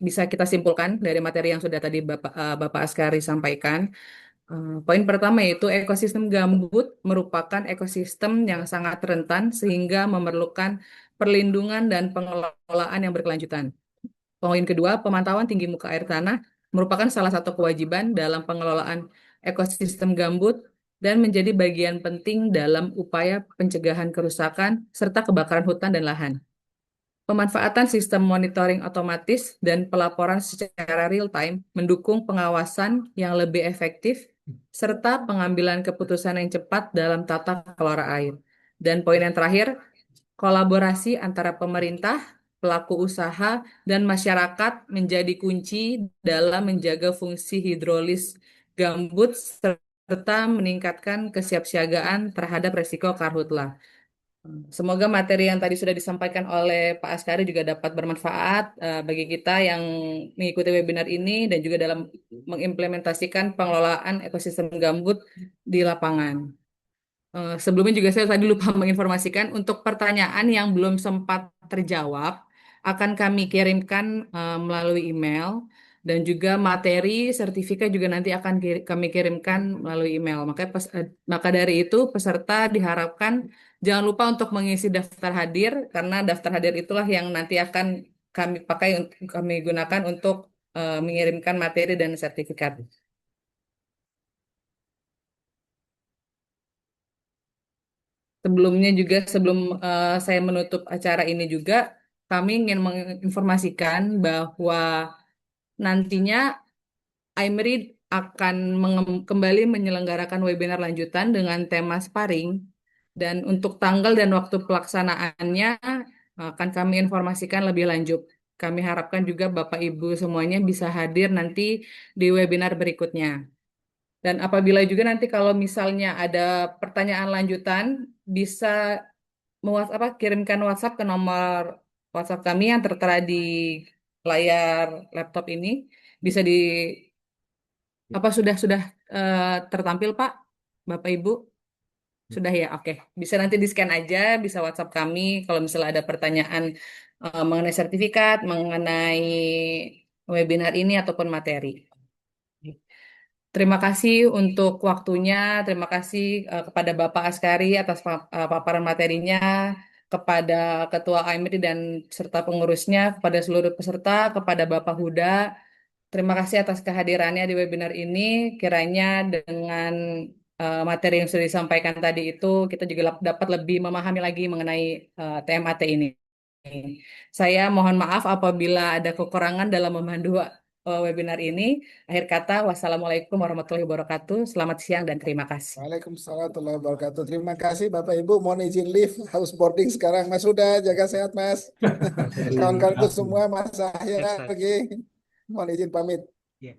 bisa kita simpulkan dari materi yang sudah tadi Bapak Askari sampaikan. Poin pertama yaitu ekosistem gambut merupakan ekosistem yang sangat rentan sehingga memerlukan perlindungan dan pengelolaan yang berkelanjutan. Poin kedua, pemantauan tinggi muka air tanah merupakan salah satu kewajiban dalam pengelolaan ekosistem gambut dan menjadi bagian penting dalam upaya pencegahan kerusakan serta kebakaran hutan dan lahan. Pemanfaatan sistem monitoring otomatis dan pelaporan secara real-time mendukung pengawasan yang lebih efektif serta pengambilan keputusan yang cepat dalam tata kelola air. Dan poin yang terakhir, kolaborasi antara pemerintah, pelaku usaha, dan masyarakat menjadi kunci dalam menjaga fungsi hidrolis gambut serta meningkatkan kesiapsiagaan terhadap resiko karhutla. Semoga materi yang tadi sudah disampaikan oleh Pak Askari juga dapat bermanfaat bagi kita yang mengikuti webinar ini dan juga dalam mengimplementasikan pengelolaan ekosistem gambut di lapangan. Sebelumnya juga saya tadi lupa menginformasikan untuk pertanyaan yang belum sempat terjawab akan kami kirimkan melalui email dan juga materi sertifikat juga nanti akan kami kirimkan melalui email. Maka dari itu peserta diharapkan jangan lupa untuk mengisi daftar hadir karena daftar hadir itulah yang nanti akan kami gunakan untuk mengirimkan materi dan sertifikat. Sebelumnya juga sebelum saya menutup acara ini juga kami ingin menginformasikan bahwa nantinya AIMRI akan kembali menyelenggarakan webinar lanjutan dengan tema sparring dan untuk tanggal dan waktu pelaksanaannya akan kami informasikan lebih lanjut. Kami harapkan juga Bapak Ibu semuanya bisa hadir nanti di webinar berikutnya. Dan apabila juga nanti kalau misalnya ada pertanyaan lanjutan, bisa kirimkan WhatsApp ke nomor WhatsApp kami yang tertera di layar laptop ini. Bisa sudah tertampil Pak, Bapak Ibu? Sudah ya, oke. Bisa nanti di-scan aja, bisa WhatsApp kami kalau misalnya ada pertanyaan mengenai sertifikat, mengenai webinar ini ataupun materi. Terima kasih untuk waktunya. Terima kasih kepada Bapak Askari atas paparan materinya, kepada Ketua AIMRI dan serta pengurusnya, kepada seluruh peserta, kepada Bapak Huda. Terima kasih atas kehadirannya di webinar ini. Kiranya dengan materi yang sudah disampaikan tadi itu, kita juga dapat lebih memahami lagi mengenai TMAT ini. Saya mohon maaf apabila ada kekurangan dalam memandu webinar ini. Akhir kata, wassalamualaikum warahmatullahi wabarakatuh. Selamat siang dan terima kasih. Waalaikumsalam warahmatullahi wabarakatuh. Terima kasih Bapak Ibu. Mohon izin live, harus boarding sekarang. Mas sudah jaga sehat Mas. Kawan-kawanku semua, Mas Ahya lagi. Mohon izin pamit. Iya.